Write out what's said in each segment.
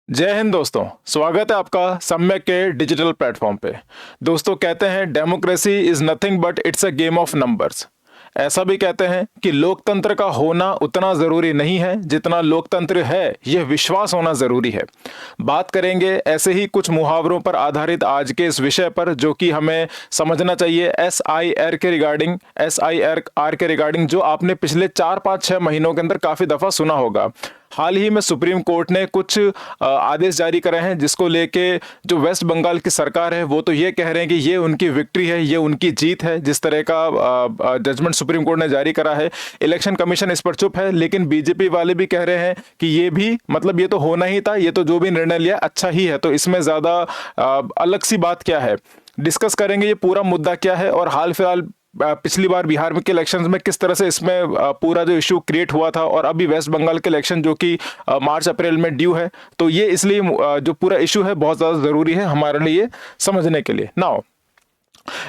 जय हिंद दोस्तों। स्वागत है आपका सम्यक के डिजिटल प्लेटफॉर्म पे। दोस्तों, कहते हैं democracy is nothing but it's a game of numbers. ऐसा भी कहते हैं कि लोकतंत्र का होना उतना जरूरी नहीं है जितना लोकतंत्र है यह विश्वास होना जरूरी है। बात करेंगे ऐसे ही कुछ मुहावरों पर आधारित आज के इस विषय पर, जो कि हमें समझना चाहिए एस आई आर के रिगार्डिंग, जो आपने पिछले 4 5 6 महीनों के अंदर काफी दफा सुना होगा। हाल ही में सुप्रीम कोर्ट ने कुछ आदेश जारी करे हैं, जिसको लेके जो वेस्ट बंगाल की सरकार है वो तो ये कह रहे हैं कि ये उनकी विक्ट्री है, ये उनकी जीत है। जिस तरह का जजमेंट सुप्रीम कोर्ट ने जारी करा है, इलेक्शन कमीशन इस पर चुप है, लेकिन बीजेपी वाले भी कह रहे हैं कि ये भी मतलब ये तो होना ही था, ये तो जो भी निर्णय लिया अच्छा ही है। तो इसमें ज्यादा अलग सी बात क्या है, डिस्कस करेंगे ये पूरा मुद्दा क्या है, और हाल फिलहाल पिछली बार बिहार में के इलेक्शंस में किस तरह से इसमें पूरा जो इशू क्रिएट हुआ था, और अभी वेस्ट बंगाल के इलेक्शन जो कि मार्च अप्रैल में ड्यू है। तो ये इसलिए जो पूरा इशू है बहुत ज़्यादा ज़रूरी है हमारे लिए समझने के लिए। नाउ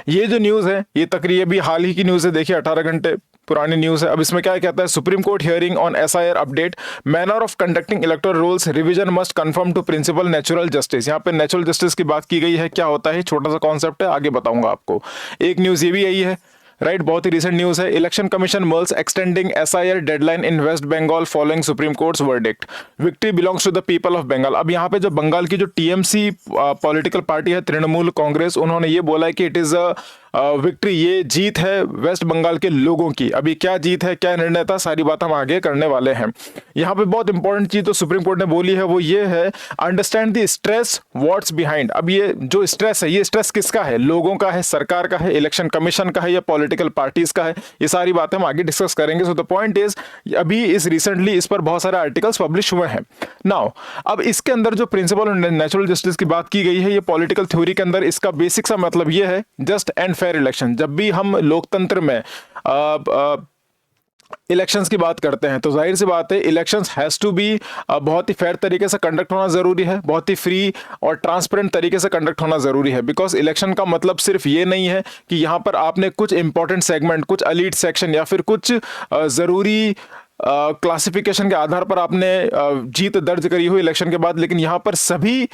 ये जो न्यूज़ है ये तकरीबन भी हाल ही की न्यूज़ है, देखिए 18 घंटे पुरानी न्यूज़ है। अब इसमें क्या कहता है, supreme Court hearing on SIR update, manner of conducting electoral rolls revision must confirm to principle natural justice. यहाँ पे नेचुरल जस्टिस की बात की गई है। क्या होता है, छोटा सा कॉन्सेप्ट है, आगे बताऊंगा आपको। एक न्यूज़ ये भी आई है, राइट, बहुत ही रिसेंट न्यूज़ है। Election commission mulls extending SIR deadline in West Bengal following Supreme Court's verdict, victory belongs to the people of Bengal. अब यहाँ पे जो बंगाल की जो टीएमसी पॉलिटिकल पार्टी है, तृणमूल कांग्रेस, उन्होंने ये बोला है कि इट इज़ अ विक्ट्री, ये जीत है वेस्ट बंगाल के लोगों की। अभी क्या जीत है, क्या निर्णय था, सारी बात हम आगे करने वाले हैं। यहाँ पे बहुत इंपॉर्टेंट चीज तो सुप्रीम कोर्ट ने बोली है, वो ये है, understand the stress what's behind. अब ये जो स्ट्रेस है, ये स्ट्रेस किसका है, लोगों का है, सरकार का है, इलेक्शन कमीशन का है, या पॉलिटिकल पार्टीज का है, ये सारी बातें हम आगे डिस्कस करेंगे। सो द पॉइंट इज, अभी रिसेंटली इस पर बहुत सारे आर्टिकल्स पब्लिश हुए हैं। नाउ अब इसके अंदर जो प्रिंसिपल नेचुरल जस्टिस की बात की गई है, ये पॉलिटिकल थ्योरी के अंदर इसका बेसिक सा मतलब ये है, जस्ट एंड फेयर इलेक्शन। जब भी हम लोकतंत्र में इलेक्शंस की बात करते हैं तो जाहिर सी बात है, इलेक्शंस हैज टू बी बहुत ही फेयर तरीके से कंडक्ट होना जरूरी है, बहुत ही फ्री और ट्रांसपेरेंट तरीके से कंडक्ट होना जरूरी है। बिकॉज इलेक्शन का मतलब सिर्फ ये नहीं है कि यहाँ पर आपने कुछ इंपॉर्टेंट सेगमेंट, कुछ एलीट सेक्शन, या फिर कुछ जरूरी क्लासिफिकेशन के आधार पर आपने जीत दर्ज करी हो इलेक्शन के बाद, लेकिन यहाँ पर सभी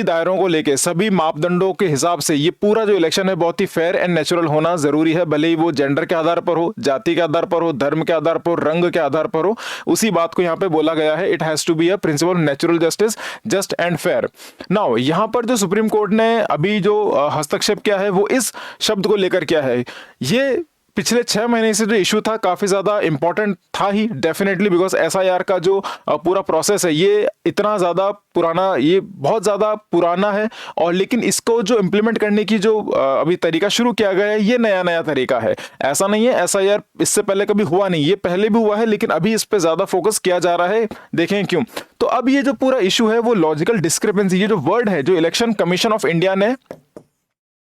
दायरों को लेके, सभी मापदंडों के हिसाब से ये पूरा जो इलेक्शन है बहुत ही फेयर एंड नेचुरल होना जरूरी है। भले ही वो जेंडर के आधार पर हो, जाति के आधार पर हो, धर्म के आधार पर, रंग के आधार पर हो, उसी बात को यहाँ पे बोला गया है, it has to be a principle natural justice, just and fair. Now यहाँ पर जो सुप्रीम कोर्ट ने अभी जो हस्तक्षेप किया है वो इस शब्द को लेकर किया है। ये पिछले 6 महीने से जो इशू था काफी ज्यादा इंपॉर्टेंट था ही, डेफिनेटली, बिकॉज एसआईआर का जो पूरा प्रोसेस है ये इतना ज्यादा पुराना, ये बहुत ज्यादा पुराना है। और लेकिन इसको जो इम्प्लीमेंट करने की जो अभी तरीका शुरू किया गया है, ये नया नया तरीका है। ऐसा नहीं है एसआईआर इससे पहले कभी हुआ नहीं, ये पहले भी हुआ है, लेकिन अभी इस पे ज्यादा फोकस किया जा रहा है। देखें क्यों। तो अब ये जो पूरा इशू है वो लॉजिकल डिस्क्रिपेंसी, ये जो वर्ड है जो इलेक्शन कमीशन ऑफ इंडिया ने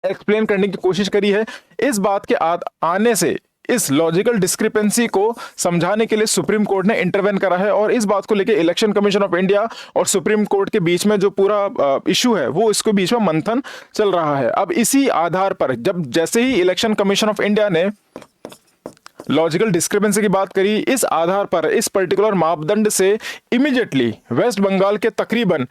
एक्सप्लेन करने की कोशिश करी है, इस बात के आने से इस लॉजिकल डिस्क्रिपेंसी को समझाने के लिए सुप्रीम कोर्ट ने इंटरवेन करा है। और इस बात को लेकर इलेक्शन कमीशन ऑफ इंडिया और सुप्रीम कोर्ट के बीच में जो पूरा इशू है वो इसके बीच में मंथन चल रहा है। अब इसी आधार पर जब जैसे ही इलेक्शन कमीशन ऑफ इंडिया ने लॉजिकल डिस्क्रिपेंसी की बात करी, इस आधार पर, इस पर्टिकुलर मापदंड से इमीडिएटली वेस्ट बंगाल के तकरीबन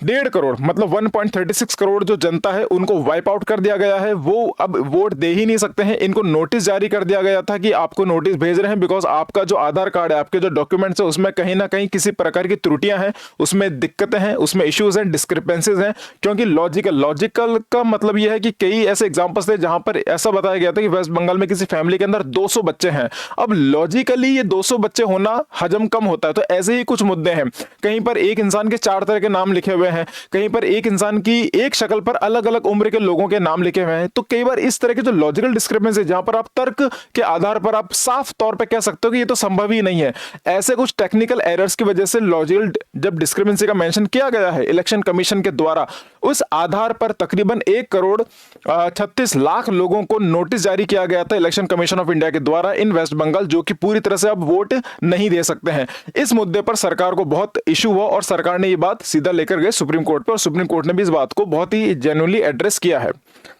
1.5 करोड़, मतलब 1.36 करोड़ जो जनता है उनको वाइप आउट कर दिया गया है। वो अब वोट दे ही नहीं सकते हैं। इनको नोटिस जारी कर दिया गया था कि आपको नोटिस भेज रहे हैं, बिकॉज आपका जो आधार कार्ड है, आपके जो डॉक्यूमेंट्स है, उसमें कहीं ना कहीं किसी प्रकार की त्रुटियां हैं, उसमें दिक्कतें हैं, उसमें इश्यूज हैं, डिस्क्रिपेंसीज हैं। क्योंकि लॉजिकल का मतलब यह है कि कई ऐसे एग्जाम्पल्स थे जहां पर ऐसा बताया गया था कि वेस्ट बंगाल में किसी फैमिली के अंदर 200 बच्चे हैं। अब लॉजिकली ये 200 बच्चे होना हजम कम होता है। तो ऐसे ही कुछ मुद्दे हैं, कहीं पर एक इंसान के 4 तरह के नाम लिखे हुए हैं, कहीं पर एक इंसान की एक शक्ल पर अलग अलग उम्र के लोगों के नाम लिखे हुए हैं। तो कई बार इस तरह के जो लॉजिकल डिस्क्रिपेंसी, जहां पर आप तर्क के आधार पर आप साफ तौर पे कह सकते हो कि ये तो संभव ही नहीं है, ऐसे कुछ टेक्निकल एरर्स की वजह से लॉजिकल जब डिस्क्रिपेंसी का मेंशन किया गया है इलेक्शन कमीशन के द्वारा, उस आधार पर तकरीबन 1,36,00,000 लोगों को नोटिस जारी किया गया था इलेक्शन कमीशन ऑफ इंडिया के द्वारा इन वेस्ट बंगाल, जो कि पूरी तरह से अब वोट नहीं दे सकते हैं। इस मुद्दे पर सरकार को बहुत इशू हुआ और सरकार ने ये बात सीधा लेकर गए सुप्रीम कोर्ट पर, और सुप्रीम कोर्ट ने भी इस बात को बहुत ही जेन्युइनली एड्रेस किया है।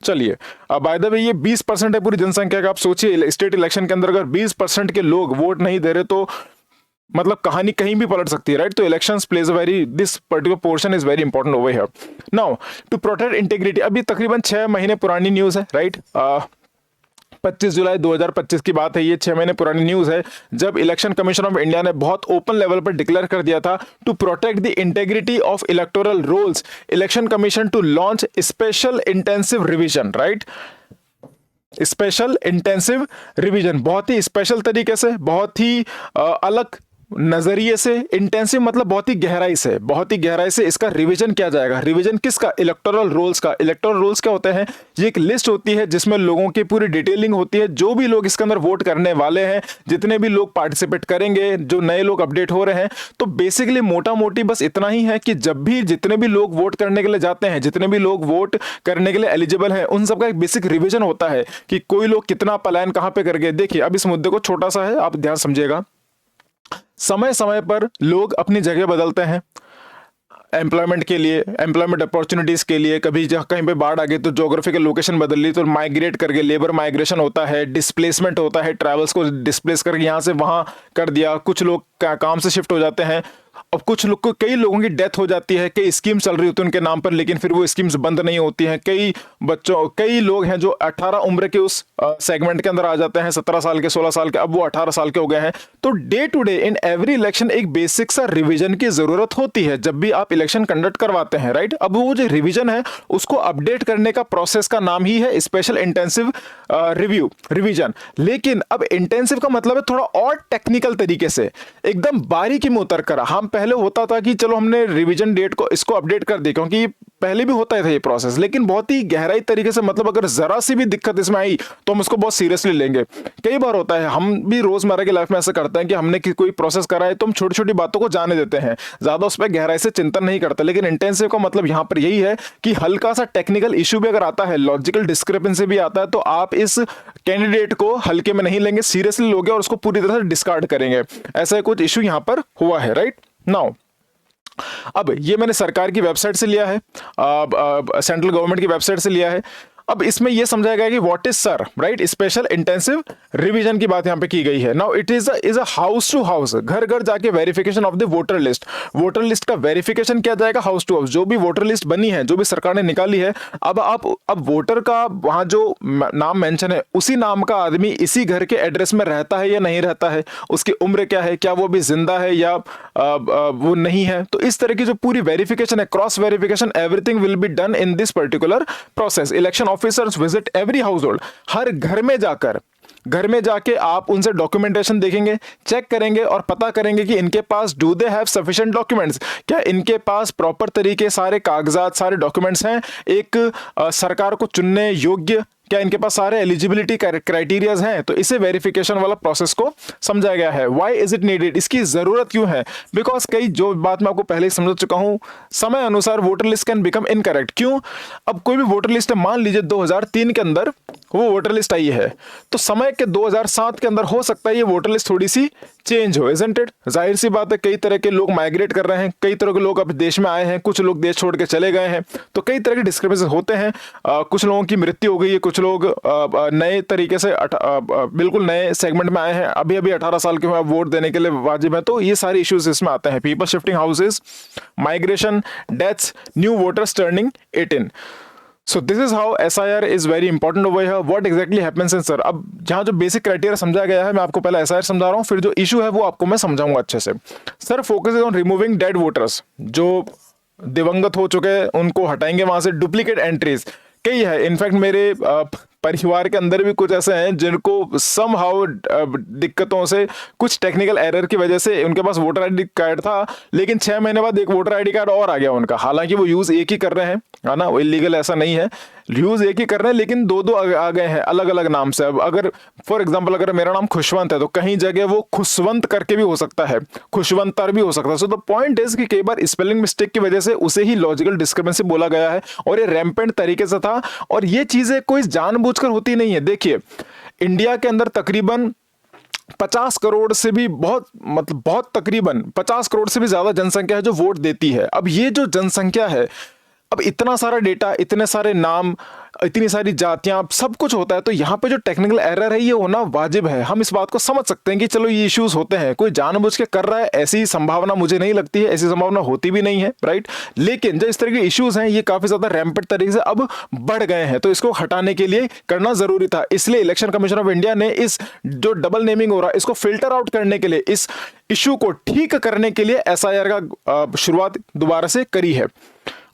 चलिए, अब बाय द वे ये 20% है पूरी जनसंख्या का। आप सोचिए, स्टेट इलेक्शन के अंदर अगर 20% के लोग वोट नहीं दे रहे तो मतलब कहानी कहीं भी पलट सकती है, राइट? तो elections plays a very, this particular portion is very important over here. Now to protect integrity, अभी तकरीबन 6 महीने पुरानी न्यूज़ है, राइट? 25 जुलाई 2025 की बात है, ये 6 महीने पुरानी न्यूज़ है, जब इलेक्शन कमीशन ऑफ इंडिया ने बहुत ओपन लेवल पर डिक्लेयर कर दिया था to protect the integrity of electoral rolls, election commission to launch special intensive revision, right? Special intensive revision, बहुत ही स्पेशल तरीके से, बहुत ही अलग नजरिए से, इंटेंसिव मतलब बहुत ही गहराई से, बहुत ही गहराई से इसका रिवीजन किया जाएगा। रिवीजन किसका? इलेक्टोरल रोल्स का। इलेक्टोरल रोल्स क्या होते हैं? ये एक लिस्ट होती है जिसमें लोगों की पूरी डिटेलिंग होती है, जो भी लोग इसके अंदर वोट करने वाले हैं, जितने भी लोग पार्टिसिपेट करेंगे, जो नए लोग अपडेट हो रहे हैं। तो बेसिकली मोटा मोटी बस इतना ही है कि जब भी जितने भी लोग वोट करने के लिए जाते हैं, जितने भी लोग वोट करने के लिए एलिजिबल हैं, उन सबका एक बेसिक रिवीजन होता है कि कोई लोग कितना पलायन कहां पे कर गए। देखिए अब इस मुद्दे को छोटा सा है, आप ध्यान समझिएगा। समय समय पर लोग अपनी जगह बदलते हैं एम्प्लॉयमेंट के लिए, एम्प्लॉयमेंट अपॉर्चुनिटीज के लिए। कभी जहाँ कहीं पे बाढ़ आ गई तो ज्योग्राफिकल लोकेशन बदल ली, तो माइग्रेट करके लेबर माइग्रेशन होता है, डिस्प्लेसमेंट होता है, ट्रैवल्स को डिस्प्लेस करके यहाँ से वहाँ कर दिया। कुछ लोग काम से शिफ्ट हो जाते हैं। अब कुछ लोग को, कई लोगों की डेथ हो जाती है, कई स्कीम चल रही होती है उनके नाम पर, लेकिन फिर वो स्कीम्स बंद नहीं होती हैं। कई लोग हैं जो 18 उम्र के उस सेगमेंट के अंदर आ जाते हैं, 17 साल के, 16 साल के, अब वो 18 साल के हो गए हैं। तो day to day in every election एक बेसिक सा रिवीजन की जरूरत होती है जब भी आप इलेक्शन कंडक्ट करवाते हैं, राइट? अब वो जो रिवीजन है उसको अपडेट करने का प्रोसेस का नाम ही है स्पेशल इंटेंसिव रिवीजन। लेकिन अब इंटेंसिव का मतलब है थोड़ा और टेक्निकल तरीके से, एकदम बारीकी में उतर कर। हम पहले होता था कि चलो हमने रिवीजन डेट को इसको अपडेट कर दी, क्योंकि पहले भी होता था ये प्रोसेस, लेकिन बहुत ही गहराई तरीके से, मतलब अगर जरा सी भी दिक्कत इसमें आई तो हम उसको बहुत सीरियसली लेंगे। कई बार होता है, हम भी रोजमर्रा की लाइफ में ऐसा करते हैं कि हमने कोई प्रोसेस करा है तो हम छोटी छोटी बातों को जाने देते हैं, ज्यादा उस पर गहराई से चिंतन नहीं करते। लेकिन इंटेंसिव का मतलब यहां पर यही है कि हल्का सा टेक्निकल इश्यू भी अगर आता है, लॉजिकल डिस्क्रिपेंसी भी आता है, तो आप इस कैंडिडेट को हल्के में नहीं लेंगे, सीरियसली लोगे और उसको पूरी तरह से डिस्कार्ड करेंगे। ऐसा कुछ इश्यू यहां पर हुआ है, राइट? नाउ अब ये मैंने सरकार की वेबसाइट से लिया है, सेंट्रल गवर्नमेंट की वेबसाइट से लिया है। अब इसमें यह समझाया गया कि what is SIR, right? Special intensive revision की बात यहां पे की गई है। Now it is a house to house, घर घर जाके verification of the voter list. Voter list का वेरिफिकेशन किया जाएगा हाउस टू हाउस। जो भी वोटर लिस्ट बनी है, जो भी सरकार ने निकाली है, अब वोटर का वहां जो नाम मेंशन है, उसी नाम का आदमी इसी घर के एड्रेस में रहता है या नहीं रहता है, उसकी उम्र क्या है, क्या वो भी जिंदा है या वो नहीं है। तो इस तरह की जो पूरी वेरिफिकेशन है, cross verification, everything will be done in this particular process. Election officers visit every household, हर घर में जाके आप उनसे डॉक्यूमेंटेशन देखेंगे, चेक करेंगे और पता करेंगे कि इनके पास do they have sufficient documents, क्या इनके पास प्रॉपर तरीके सारे कागजात, सारे डॉक्यूमेंट्स हैं एक सरकार को चुनने योग्य, क्या इनके पास सारे एलिजिबिलिटी क्राइटेरियाज हैं। तो इसे वेरिफिकेशन वाला प्रोसेस को समझाया गया है। व्हाई इज इट नीडेड, इसकी जरूरत क्यों है? बिकॉज कई, जो बात मैं आपको पहले ही समझ चुका हूं, समय अनुसार voter list can become incorrect. क्यों? अब कोई भी वोटर लिस्ट, मान लीजिए 2003 के अंदर वो वोटर लिस्ट आई है, तो समय के 2007 के अंदर हो सकता है ये वोटर लिस्ट थोड़ी सी चेंज हो, इजंट इट? जाहिर सी बात है, कई तरह के लोग माइग्रेट कर रहे हैं, कई तरह के लोग अब देश में आए हैं, कुछ लोग देश छोड़ के चले गए हैं, तो कई तरह के डिस्क्रिपेंसी होते हैं। कुछ लोगों की मृत्यु हो गई है, कुछ लोग नए तरीके से बिल्कुल नए सेगमेंट में आए हैं, अभी अभी 18 साल के हुए, वोट देने के लिए वाजिब है। तो ये सारे इश्यूज इसमें आते हैं। People shifting houses, migration, deaths, new voters turning 18। So this is how SIR is very important over here. What exactly happens in sir? अब जहाँ जो बेसिक क्राइटेरिया समझा गया है, मैं आपको पहले SIR समझा रहा हूँ, फिर जो इशू है वो आपको मैं समझाऊंगा अच्छे से। Sir focus on removing dead voters, जो दिवंगत हो चुके हैं उनको हटाएंगे वहां से। डुप्लीकेट एंट्रीज कई है, इनफैक्ट मेरे परिवार के अंदर भी कुछ ऐसे हैं जिनको समहाउ दिक्कतों से, कुछ टेक्निकल एरर की वजह से उनके पास वोटर आईडी कार्ड था, लेकिन 6 महीने बाद एक वोटर आईडी कार्ड और आ गया उनका। हालांकि वो यूज एक ही कर रहे हैं, है ना, वो इलीगल ऐसा नहीं है, यूज एक ही कर रहे हैं, लेकिन दो आ गए हैं अलग अलग नाम से। अब अगर फॉर एग्जाम्पल अगर मेरा नाम खुशवंत है तो कहीं जगह वो खुशवंत करके भी हो सकता है, खुशवंतर भी हो सकता है। सो द पॉइंट इज कि कई बार स्पेलिंग मिस्टेक की वजह से उसे ही लॉजिकल डिस्क्रिपेंसी बोला गया है, और ये रैम्पेंट तरीके से था, और ये चीजें कोई जानबूझकर होती नहीं है। देखिए इंडिया के अंदर तकरीबन 50 करोड़ से भी बहुत तकरीबन 50 करोड़ से भी ज्यादा जनसंख्या है जो वोट देती है। अब ये जो जनसंख्या है, अब इतना सारा डेटा, इतने सारे नाम, इतनी सारी जातियां, सब कुछ होता है, तो यहाँ पे जो टेक्निकल एरर है ये होना वाजिब है। हम इस बात को समझ सकते हैं कि चलो ये इश्यूज होते हैं, कोई जानबूझ के कर रहा है ऐसी संभावना मुझे नहीं लगती है, ऐसी संभावना होती भी नहीं है, राइट। लेकिन जो इस तरह के इश्यूज हैं ये काफी ज्यादा रैम्पेंट तरीके से अब बढ़ गए हैं, तो इसको हटाने के लिए करना जरूरी था। इसलिए इलेक्शन कमीशन ऑफ इंडिया ने इस जो डबल नेमिंग हो रहा है इसको फिल्टर आउट करने के लिए, इस इशू को ठीक करने के लिए एसआईआर का शुरुआत दोबारा से करी है।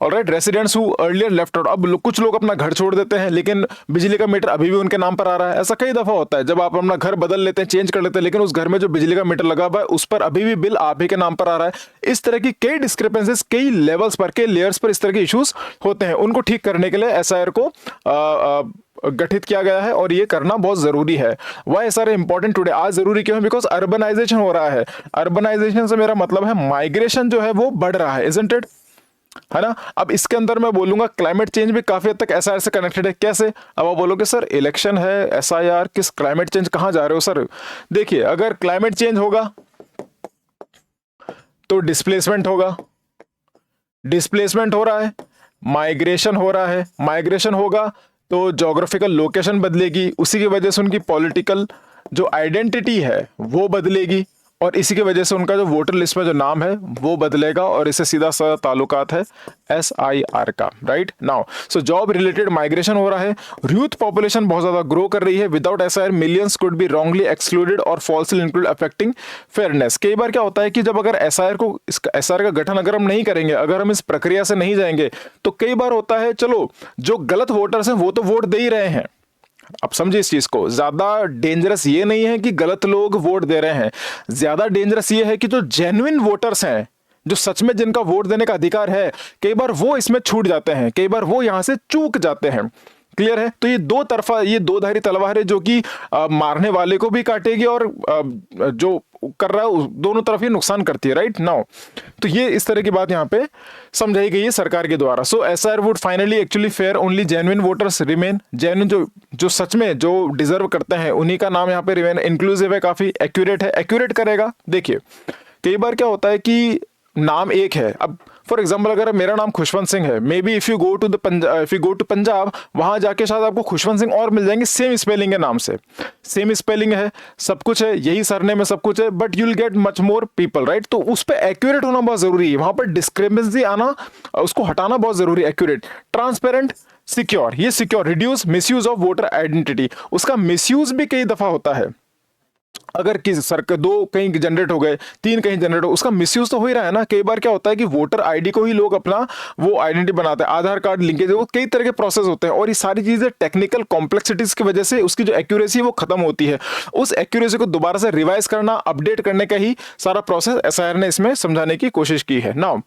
Alright, residents who earlier left out, अब कुछ लोग अपना घर छोड़ देते हैं लेकिन बिजली का मीटर अभी भी उनके नाम पर आ रहा है। ऐसा कई दफा होता है, जब आप अपना घर बदल लेते हैं, चेंज कर लेते हैं, लेकिन उस घर में जो बिजली का मीटर लगा हुआ है उस पर अभी भी बिल आप ही के नाम पर आ रहा है। इस तरह की कई डिस्क्रिपेंसीज, कई लेवल्स पर, कई लेयर्स पर इस तरह के इश्यूज होते हैं। उनको ठीक करने के लिए एसआईआर को गठित किया गया है और ये करना बहुत जरूरी है। वाई एसआईआर इंपॉर्टेंट टुडे, आज जरूरी क्यों है? बिकॉज अर्बनाइजेशन हो रहा है। अर्बनाइजेशन से मेरा मतलब है माइग्रेशन जो है वो बढ़ रहा है, इजंट इट, है ना। अब इसके अंदर मैं बोलूंगा क्लाइमेट चेंज भी काफी हद तक एसआईआर से कनेक्टेड है। कैसे? अब आप बोलोगे सर इलेक्शन है, एसआईआर किस, क्लाइमेट चेंज कहां जा रहे हो सर? देखिए, अगर क्लाइमेट चेंज होगा तो डिस्प्लेसमेंट होगा, डिस्प्लेसमेंट हो रहा है, माइग्रेशन हो रहा है, माइग्रेशन होगा तो ज्योग्राफिकल लोकेशन बदलेगी, उसी की वजह से उनकी पॉलिटिकल जो आइडेंटिटी है वो बदलेगी, और इसी की वजह से उनका जो वोटर लिस्ट में जो नाम है वो बदलेगा, और इससे सीधा सा ताल्लुकात है एसआईआर का, right. Now so job related migration हो रहा है, यूथ पॉपुलेशन बहुत ज्यादा ग्रो कर रही है। Without SIR millions could be wrongly excluded और फॉल्सली इंक्लूड अफेक्टिंग फेयरनेस। कई बार क्या होता है कि जब अगर एसआईआर का गठन अगर हम नहीं करेंगे, अगर हम इस प्रक्रिया से नहीं जाएंगे, तो कई बार होता है चलो जो गलत वोटर्स हैं वो तो वोट दे ही रहे हैं। अब समझिए इस चीज को, ज्यादा डेंजरस ये नहीं है कि गलत लोग वोट दे रहे हैं, ज्यादा डेंजरस ये है कि जो जेन्युइन वोटर्स हैं, जो सच में जिनका वोट देने का अधिकार है, कई बार वो इसमें छूट जाते हैं, कई बार वो यहां से चूक जाते हैं। क्लियर है? तो ये दो तरफा, ये दो धारी तलवार है जो कि मारने वाले को भी काटेगी और जो कर रहा है दोनों तरफ ही नुकसान करती है, राइट। नाउ तो ये इस तरह की बात यहाँ पे समझाई गई है सरकार के द्वारा। So SIR would finally actually fair only genuine voters remain, genuine जो सच में जो डिजर्व करते हैं उन्हीं का नाम यहाँ पे रिमेन। इंक्लूसिव है, काफी एक्यूरेट है, एक्यूरेट करेगा। देखिए कई बार क्या होता है कि नाम एक है, अब फॉर एग्जाम्पल अगर मेरा नाम खुशवंत सिंह है, maybe if you go to Punjab, वहां जाके शायद आपको खुशवंत सिंह और मिल जाएंगे सेम स्पेलिंग के नाम से, सेम स्पेलिंग है, सब कुछ है, यही सरनेम में सब कुछ है, but you will get much more people, right. तो उस पर एक्यूरेट होना बहुत जरूरी है, वहां पर डिस्क्रिपेंसी आना, उसको हटाना बहुत जरूरी है। एक्यूरेट, ट्रांसपेरेंट, सिक्योर, ये secure, reduce misuse of voter identity. उसका मिसयूज भी कई दफा होता है, अगर किसी सर दो कहीं जनरेट हो गए, तीन कहीं जनरेट हो, उसका मिसयूज तो हो ही रहा है ना। कई बार क्या होता है कि वोटर आईडी को ही लोग अपना वो आइडेंटिटी बनाते हैं, आधार कार्ड लिंकेज, वो कई तरह के प्रोसेस होते हैं, और ये सारी चीजें टेक्निकल कॉम्प्लेक्सिटीज की वजह से उसकी जो एक्यूरेसी वो खत्म होती है। उस एक्यूरेसी को दोबारा से रिवाइज करना, अपडेट करने का ही सारा प्रोसेस एसआईआर ने इसमें समझाने की कोशिश की है। Now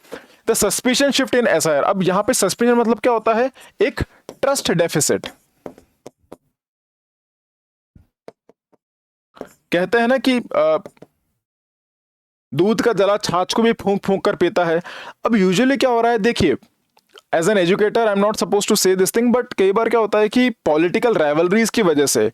the suspicion shift in SIR, अब यहां पे सस्पिशन मतलब क्या होता है? एक ट्रस्ट डेफिसिट। कहते हैं ना कि दूध का जला छाछ को भी फूंक फूंक कर पीता है। अब यूजुअली क्या हो रहा है, देखिए as an educator I am not suppose to say this thing, but कई बार क्या होता है कि पॉलिटिकल राइवलरीज की वजह से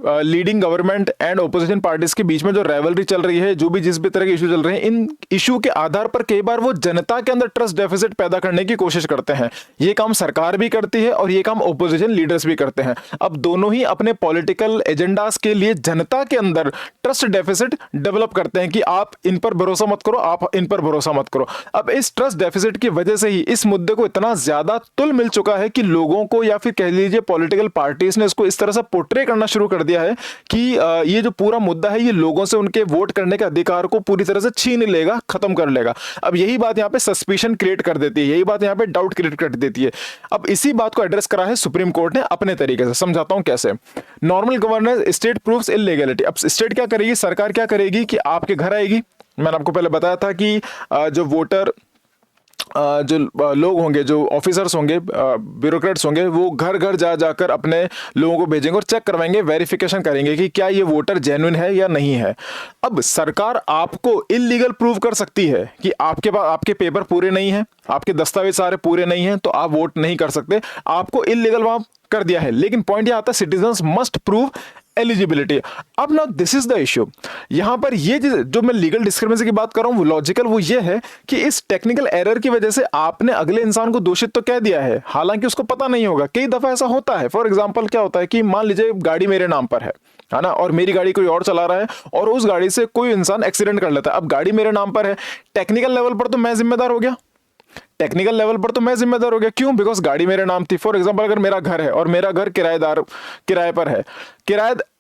leading government and opposition parties के बीच में जो राइवलरी चल रही है, जो भी जिस भी तरह के इशू चल रहे हैं, इन इशू के आधार पर कई बार वो जनता के अंदर ट्रस्ट डेफिसिट पैदा करने की कोशिश करते हैं। ये काम सरकार भी करती है और ये काम ओपोजिशन लीडर्स भी करते हैं। अब दोनों ही अपने पॉलिटिकल एजेंडास के लिए जनता के अंदर ट्रस्ट डेफिसिट डेवलप करते हैं कि आप इन पर भरोसा मत करो, आप इन पर भरोसा मत करो। अब इस ट्रस्ट डेफिसिट की वजह से ही इस मुद्दे को इतना ज्यादा तुल मिल चुका है कि लोगों को, या फिर कह लीजिए पॉलिटिकल पार्टीज ने इसको इस तरह से पोर्ट्रे करना शुरू कर दिया है कि ये जो पूरा मुद्दा है ये लोगों से उनके वोट करने के अधिकार को पूरी तरह से छीन लेगा, खत्म कर लेगा। अब यही बात यहाँ पे सस्पिशन क्रिएट कर देती है, यही बात यहाँ पे डाउट क्रिएट कर देती है। अब इसी बात को एड्रेस करा है सुप्रीम कोर्ट ने अपने तरीके से, समझाता हूं कैसे। Normal governance state proves illegality. अब स्टेट क्या करेगी, सरकार क्या करेगी कि आपके घर आएगी। मैंने आपको पहले बताया था कि जो वोटर जो लोग होंगे, जो ऑफिसर्स होंगे, ब्यूरोक्रेट्स होंगे, वो घर घर जा जाकर अपने लोगों को भेजेंगे और चेक करवाएंगे, वेरिफिकेशन करेंगे कि क्या ये वोटर जेन्युइन है या नहीं है। अब सरकार आपको इलीगल प्रूव कर सकती है कि आपके पास आपके पेपर पूरे नहीं है, आपके दस्तावेज सारे पूरे नहीं है, तो आप वोट नहीं कर सकते, आपको इलीगल वहां कर दिया है। लेकिन पॉइंट यह आता है सिटीजंस मस्ट प्रूव एलिजिबिलिटी। अब ना दिस इज द इश्यू, यहां पर ये जो मैं लीगल डिस्क्रिमिनेंसी की बात कर रहा हूं लॉजिकल वो ये है कि इस टेक्निकल एरर की वजह से आपने अगले इंसान को दोषित तो कह दिया है, हालांकि उसको पता नहीं होगा। कई दफा ऐसा होता है, फॉर एग्जाम्पल क्या होता है कि मान लीजिए गाड़ी मेरे नाम पर है ना, और मेरी गाड़ी कोई और चला रहा है और उस गाड़ी से कोई इंसान एक्सीडेंट कर लेता है। अब गाड़ी मेरे नाम पर है, टेक्निकल लेवल पर तो मैं जिम्मेदार हो गया, टेक्निकल लेवल पर तो मैं जिम्मेदार हो गया। क्यों? बिकॉज गाड़ी मेरे नाम थी। फॉर एग्जांपल अगर मेरा घर है और मेरा घर किराए पर है,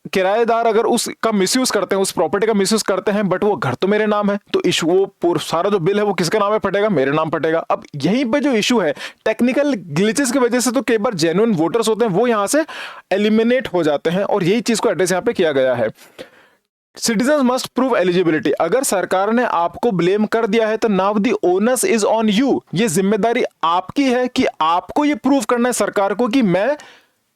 किराएदार अगर उसका मिसयूज करते हैं, उस प्रॉपर्टी का मिसयूज करते हैं, बट वो घर तो मेरे नाम है, तो इशू वो सारा जो बिल है वो किसके नाम पे फटेगा? मेरे नाम फटेगा। अब यहीं पे जो इशू है टेक्निकल ग्लिचेस की वजह से तो कई बार जेन्युइन वोटर्स होते हैं वो यहां से एलिमिनेट हो जाते हैं, और यही चीज को एड्रेस यहां पे किया गया है। Citizen must prove eligibility. अगर सरकार ने आपको ब्लेम कर दिया है तो now the onus is on you, ये जिम्मेदारी आपकी है कि आपको ये प्रूव करना है सरकार को कि मैं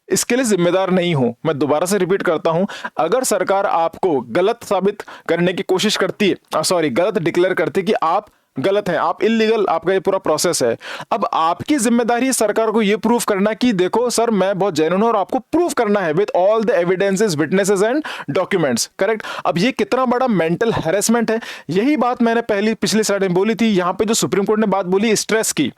इसके लिए जिम्मेदार नहीं हूं। मैं दोबारा से रिपीट करता हूं, अगर सरकार आपको गलत साबित करने की कोशिश करती है, गलत डिक्लेयर करती है कि आप गलत है, आप इलीगल, आपका ये पूरा प्रोसेस है, अब आपकी जिम्मेदारी है सरकार को ये प्रूव करना कि देखो सर मैं बहुत जेन्युइन हूं, और आपको प्रूव करना है with all the evidences, witnesses and documents. Correct? अब ये कितना बड़ा मेंटल हैरेसमेंट है, यही बात मैंने पिछली स्लाइड में बोली थी। यहां पे जो सुप्रीम कोर्ट ने बात बोली स्ट्रेस की,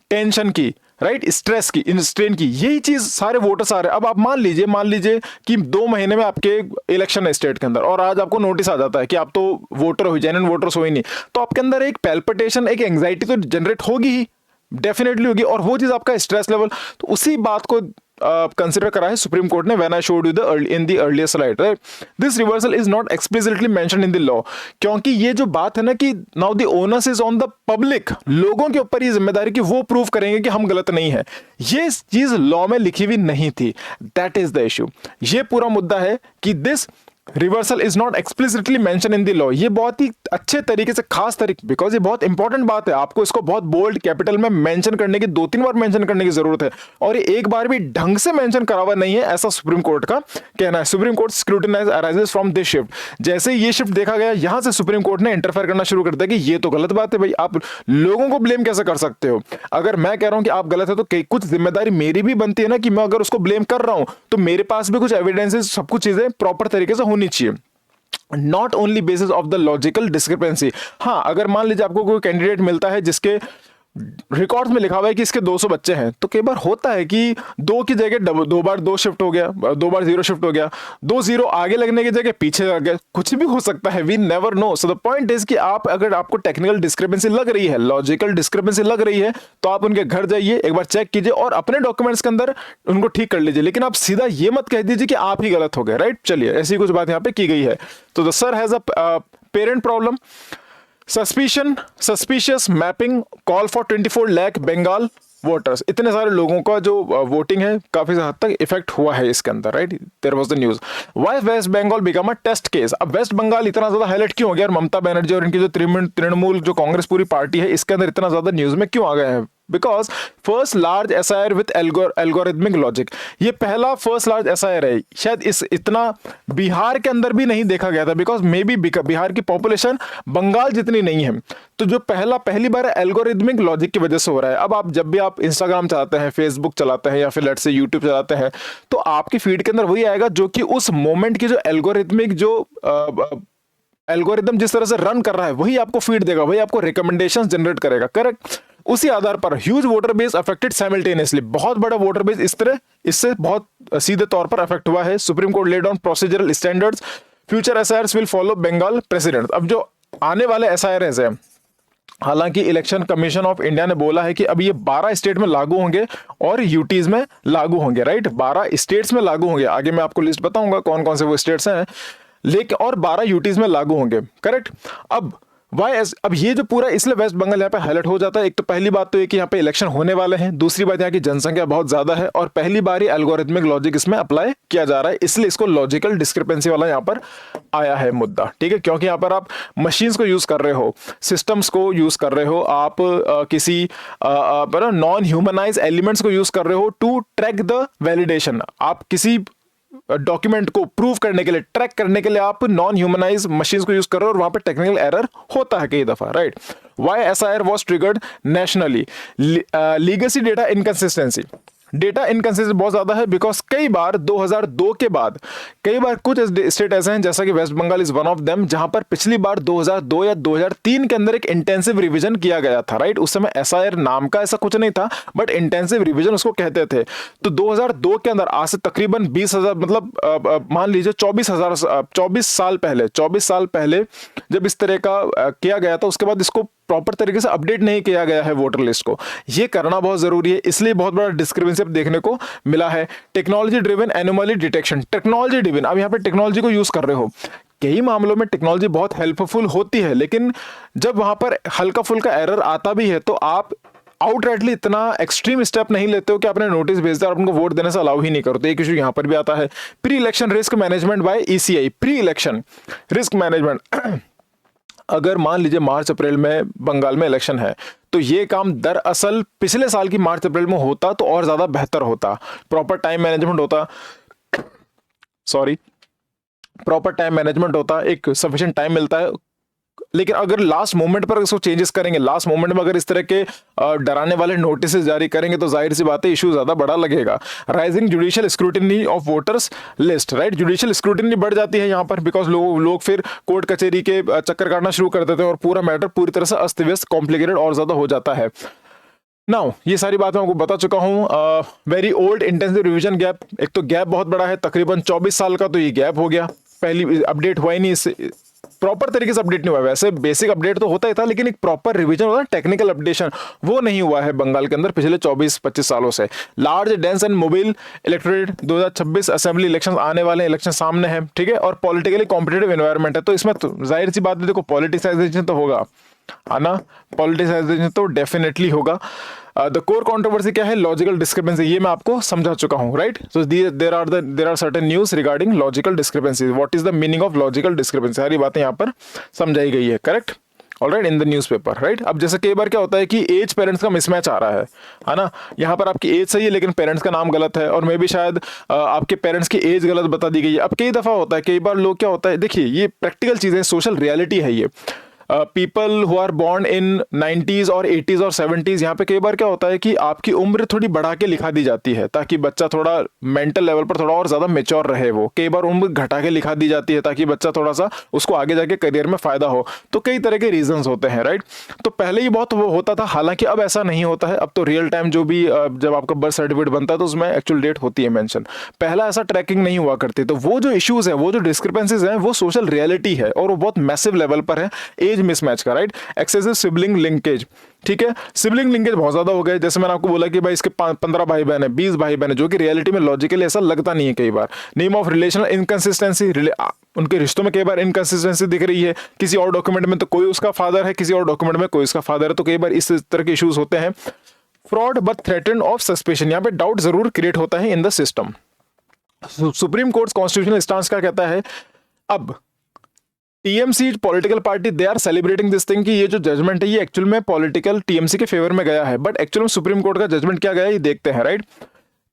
टेंशन की, राइट, स्ट्रेस की, स्ट्रेन की, यही चीज सारे वोटर्स आ रहे हैं। अब आप मान लीजिए कि 2 महीने में आपके इलेक्शन है स्टेट के अंदर, और आज आपको नोटिस आ जाता है कि आप तो वोटर हो, जेन्युइन वोटर्स हो ही नहीं, तो आपके अंदर एक पैल्पिटेशन, एक एंग्जाइटी तो जनरेट होगी ही, डेफिनेटली होगी, और वो चीज आपका स्ट्रेस लेवल, तो उसी बात को कंसिडर करा है सुप्रीम कोर्ट ने when I showed you in the earlier slide, right. This reversal is not explicitly mentioned in the law, क्योंकि ये जो बात है ना कि now the onus is on the public, लोगों के ऊपर ये जिम्मेदारी कि वो प्रूव करेंगे कि हम गलत नहीं है, ये चीज लॉ में लिखी हुई नहीं थी। That is the issue. ये पूरा मुद्दा है कि this reversal is not explicitly mention in the law. ये बहुत ही अच्छे तरीके से, खास तरीके, बिकॉज ये बहुत इंपॉर्टेंट बात है, आपको इसको बहुत बोल्ड कैपिटल में मेंशन करने की, 2-3 बार मेंशन करने की जरूरत है, और ये एक बार भी ढंग से मेंशन करा हुआ नहीं है, ऐसा सुप्रीम कोर्ट का कहना है। Supreme court scrutinise arises from this shift. जैसे ये शिफ्ट देखा गया, यहां से सुप्रीम कोर्ट ने इंटरफेयर करना शुरू कर दिया कि ये तो गलत बात है भाई, आप लोगों को ब्लेम कैसे कर सकते हो? अगर मैं कह रहा हूं कि आप गलत है तो कुछ जिम्मेदारी मेरी भी बनती है ना, कि मैं अगर उसको ब्लेम कर रहा हूं तो मेरे पास भी कुछ एविडेंसेस, सब कुछ चीजें प्रॉपर तरीके से होनी चाहिए, not only basis of the logical discrepancy. हाँ, अगर मान लीजिए आपको कोई कैंडिडेट मिलता है जिसके रिकॉर्ड्स में लिखा हुआ है कि इसके 200 बच्चे हैं, तो कई बार होता है कि 2 की जगह 2 बार 2 शिफ्ट हो गया, 2 बार 0 शिफ्ट हो गया, 2 0 आगे लगने की जगह पीछे लग गया, कुछ भी हो सकता है, we never know. So the point is कि अगर आपको टेक्निकल डिस्क्रिपेंसी लग रही है, लॉजिकल डिस्क्रिपेंसी लग रही है, तो आप उनके घर जाइए, एक बार चेक कीजिए और अपने डॉक्यूमेंट्स के अंदर उनको ठीक कर लीजिए, लेकिन आप सीधा ये मत कह दीजिए कि आप ही गलत हो गए, राइट। चलिए, ऐसी कुछ बात यहाँ पे की गई है। तो the SIR has a parent problem, suspicious mapping, call for 24 lakh Bengal voters. इतने सारे लोगों का जो वोटिंग है काफी हद तक इफेक्ट हुआ है इसके अंदर, right. There was the news why West Bengal become a test case. अब वेस्ट बंगाल इतना ज्यादा हाईलाइट क्यों हो गया, और ममता बनर्जी और इनकी जो तृणमूल जो कांग्रेस पूरी पार्टी है, इसके अंदर इतना ज्यादा न्यूज में क्यों आ गया है? Because first large SIR with algorithmic logic, ये पहला फर्स्ट लार्ज एसआईआर है, शायद इतना बिहार के अंदर भी नहीं देखा गया था, बिकॉज मे बी बिहार की पॉपुलेशन बंगाल जितनी नहीं है, तो जो पहली बार एल्गोरिथमिक लॉजिक की वजह से हो रहा है। अब आप जब भी आप इंस्टाग्राम चलाते हैं, फेसबुक चलाते हैं, या फिर लेट्स से यूट्यूब चलाते हैं, तो आपकी फीड के अंदर वही आएगा जो कि उस मोमेंट की जो एल्गोरिथमिक जो एल्गोरिथम जिस तरह से रन कर रहा है वही आपको फीड देगा, वही आपको रिकमेंडेशंस जनरेट करेगा, करेक्ट। उसी आधार पर huge voter base affected simultaneously, बहुत बड़ा वोटर बेस इससे बहुत सीधे तौर पर अफेक्ट हुआ है। Supreme court laid on procedural standards, future SIRs will follow Bengal president. अब जो आने वाले एसआईआर्स हैं, हालांकि इलेक्शन कमीशन ऑफ इंडिया ने बोला है कि अब ये 12 स्टेट में लागू होंगे और यूटीज में लागू होंगे, राइट। 12 स्टेट्स में लागू होंगे, आगे मैं आपको लिस्ट बताऊंगा कौन कौन से वो स्टेट्स हैं, लेकिन और 12 यूटीज में लागू होंगे, करेक्ट। अब ये जो पूरा, इसलिए वेस्ट बंगाल यहाँ पे हाईलाइट हो जाता है। एक तो पहली बात तो ये कि यहाँ पे इलेक्शन होने वाले हैं, दूसरी बात यहाँ की जनसंख्या बहुत ज्यादा है, और पहली बार ही एल्गोरिथमिक लॉजिक इसमें अप्लाई किया जा रहा है, इसलिए इसको लॉजिकल डिस्क्रिपेंसी वाला यहाँ पर आया है मुद्दा, ठीक है। क्योंकि यहाँ पर आप मशीन्स को यूज कर रहे हो, सिस्टम्स को यूज कर रहे हो, आप किसी नॉन ह्यूमनाइज एलिमेंट्स को यूज कर रहे हो टू ट्रैक द वैलिडेशन। आप किसी डॉक्यूमेंट को प्रूव करने के लिए, ट्रैक करने के लिए आप नॉन ह्यूमनाइज मशीन्स को यूज कर रहे हो, और वहां पे टेक्निकल एरर होता है कई दफा, right. Why SIR was triggered nationally, legacy data inconsistency. Data inconsistent बहुत ज्यादा है, बिकॉज कई बार 2002 के बाद कई बार कुछ स्टेट ऐसे हैं जैसा कि West Bengal is one of them, जहां पर पिछली बार 2002 या 2003 के अंदर एक इंटेंसिव रिवीजन किया गया था, राइट। उस समय एसआईआर नाम का ऐसा कुछ नहीं था, बट इंटेंसिव रिवीजन उसको कहते थे। तो 2002 के अंदर आज से तकरीबन 20,000 मतलब मान लीजिए 24 साल पहले जब इस तरह का किया गया था, उसके बाद इसको प्रॉपर तरीके से अपडेट नहीं किया गया है वोटर लिस्ट को। ये करना बहुत जरूरी है, इसलिए बहुत बड़ा डिस्क्रिपेंसी देखने को मिला है। Technology driven anomaly detection, technology driven, अब यहाँ पे टेक्नोलॉजी को यूज कर रहे हो, कई मामलों में टेक्नोलॉजी बहुत हेल्पफुल होती है, लेकिन जब वहां पर हल्का फुल्का एरर आता भी है तो आप आउटराइटली इतना एक्सट्रीम स्टेप नहीं लेते हो कि आपने नोटिस भेज दिया और उनको वोट देने से अलाउ ही नहीं करते। एक इशू यहां पर भी आता है। Pre election risk management by ECI, pre election risk management, अगर मान लीजिए मार्च अप्रैल में बंगाल में इलेक्शन है, तो ये काम दरअसल पिछले साल की मार्च अप्रैल में होता तो और ज्यादा बेहतर होता। प्रॉपर टाइम मैनेजमेंट होता, प्रॉपर टाइम मैनेजमेंट होता, एक सफिशिएंट टाइम मिलता है। लेकिन अगर लास्ट मोमेंट पर इसको चेंजेस करेंगे, लास्ट मोमेंट में अगर इस तरह के डराने वाले नोटिस जारी करेंगे, तो जाहिर सी बात है इशू ज्यादा बड़ा लगेगा। Rising judicial scrutiny of voters list, right, judicial scrutiny बढ़ जाती है यहाँ पर, बिकॉज लोग फिर कोर्ट कचहरी के चक्कर काटना शुरू कर देते हैं और पूरा मैटर पूरी तरह से अस्त व्यस्त, कॉम्प्लिकेटेड और ज्यादा हो जाता है। नाउ ये सारी बात मैं आपको बता चुका हूँ। Very old intensive revision gap, एक तो गैप बहुत बड़ा है, तकरीबन 24 साल का, तो ये गैप हो गया, पहली अपडेट हुआ ही नहीं, इससे प्रॉपर तरीके से अपडेट नहीं हुआ। वैसे बेसिक अपडेट तो होता ही था, लेकिन एक प्रॉपर रिवीजन होता है, टेक्निकल अपडेशन, वो नहीं हुआ है बंगाल के अंदर पिछले 24-25 सालों से। Large dense and mobile electorate, 2026 assembly election आने वाले, इलेक्शन सामने है, ठीक है, और पॉलिटिकली कॉम्पिटेटिव एनवायरनमेंट है, तो इसमें तो जाहिर सी बात है, देखो पॉलिटिसाइजेशन तो होगा, है ना, पॉलिटिसाइजेशन तो डेफिनेटली होगा। द कोर कंट्रोवर्सी क्या है? लॉजिकल डिस्क्रिपेंसी, ये मैं आपको समझा चुका हूं, right. So there are certain news regarding logical discrepancy. What is the meaning of logical discrepancy, सारी बातें यहां पर समझाई गई है, correct, alright, in the newspaper, right. अब जैसे कई बार क्या होता है कि एज पेरेंट्स का मिसमैच आ रहा है ना, यहाँ पर आपकी एज सही है लेकिन पेरेंट्स का नाम गलत है, और मे भी शायद आपके पेरेंट्स की एज गलत बता दी गई है। अब कई दफा होता है, कई बार लोग क्या होता है, देखिए ये प्रैक्टिकल चीजें, सोशल रियलिटी है ये। People who are born in 90s और 80s और 70s, यहाँ पे कई बार क्या होता है कि आपकी उम्र थोड़ी बढ़ा के लिखा दी जाती है, ताकि बच्चा थोड़ा मेंटल लेवल पर थोड़ा और ज्यादा मेच्योर रहे। वो कई बार उम्र घटा के लिखा दी जाती है ताकि बच्चा थोड़ा सा उसको आगे जाके करियर में फायदा हो। तो कई तरह के रीजंस होते हैं, राइट। तो पहले ही बहुत वो होता था, हालांकि अब ऐसा नहीं होता है। अब तो रियल टाइम जो भी जब आपका बर्थ सर्टिफिकेट बनता है तो उसमें एक्चुअल डेट होती है मेंशन, पहला ऐसा ट्रैकिंग नहीं हुआ करती। तो वो जो इश्यूज है, वो जो डिस्क्रिपेंसीज हैं, वो सोशल रियलिटी है और वो बहुत मैसिव लेवल पर है, एज मिसमैच का, राइट। एक्सेसिव सिबलिंग लिंकेज, ठीक है, सिबलिंग लिंकेज बहुत ज्यादा हो गए। जैसे मैंने आपको बोला कि भाई इसके 15 भाई बहन है, 20 भाई बहन है, जो कि रियलिटी में लॉजिकली ऐसा लगता नहीं है कई बार। नेम ऑफ रिलेशनल इनकंसिस्टेंसी, उनके रिश्तों में कई बार इनकंसिस्टेंसी दिख रही है, किसी और डॉक्यूमेंट में तो कोई उसका फादर है, किसी और डॉक्यूमेंट में कोई उसका फादर है, तो कई बार इस तरह के इश्यूज होते हैं। Fraud but threaten of suspicion, यहाँ पे डाउट जरूर क्रिएट होता है in the system. Supreme Court constitutional stance क्या कहता है? अब TMC political party, they are celebrating this thing कि ये जो जजमेंट है ये एक्चुअल में पॉलिटिकल टीएमसी के फेवर में गया है, बट एक्चुअल में सुप्रीम कोर्ट का जजमेंट क्या गया ये देखते हैं, right.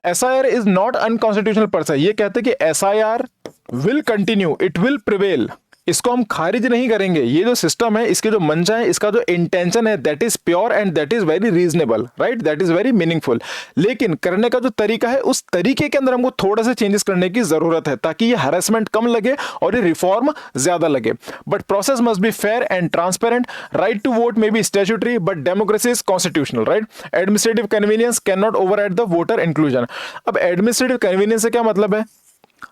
SIR is not unconstitutional पर से, ये कहते हैं कि SIR will continue, it will prevail, इसको हम खारिज नहीं करेंगे। ये जो सिस्टम है, इसके जो मंशा है, इसका जो इंटेंशन है, that is pure and that is very reasonable, right, that is very meaningful. लेकिन करने का जो तरीका है, उस तरीके के अंदर हमको थोड़ा सा चेंजेस करने की जरूरत है, ताकि ये हैरेसमेंट कम लगे और ये रिफॉर्म ज्यादा लगे। But process must be fair and transparent. Right to vote may be statutory but democracy is constitutional, right. Administrative convenience can not override the voter inclusion. अब एडमिनिस्ट्रेटिव कन्वीनियंस से क्या मतलब है?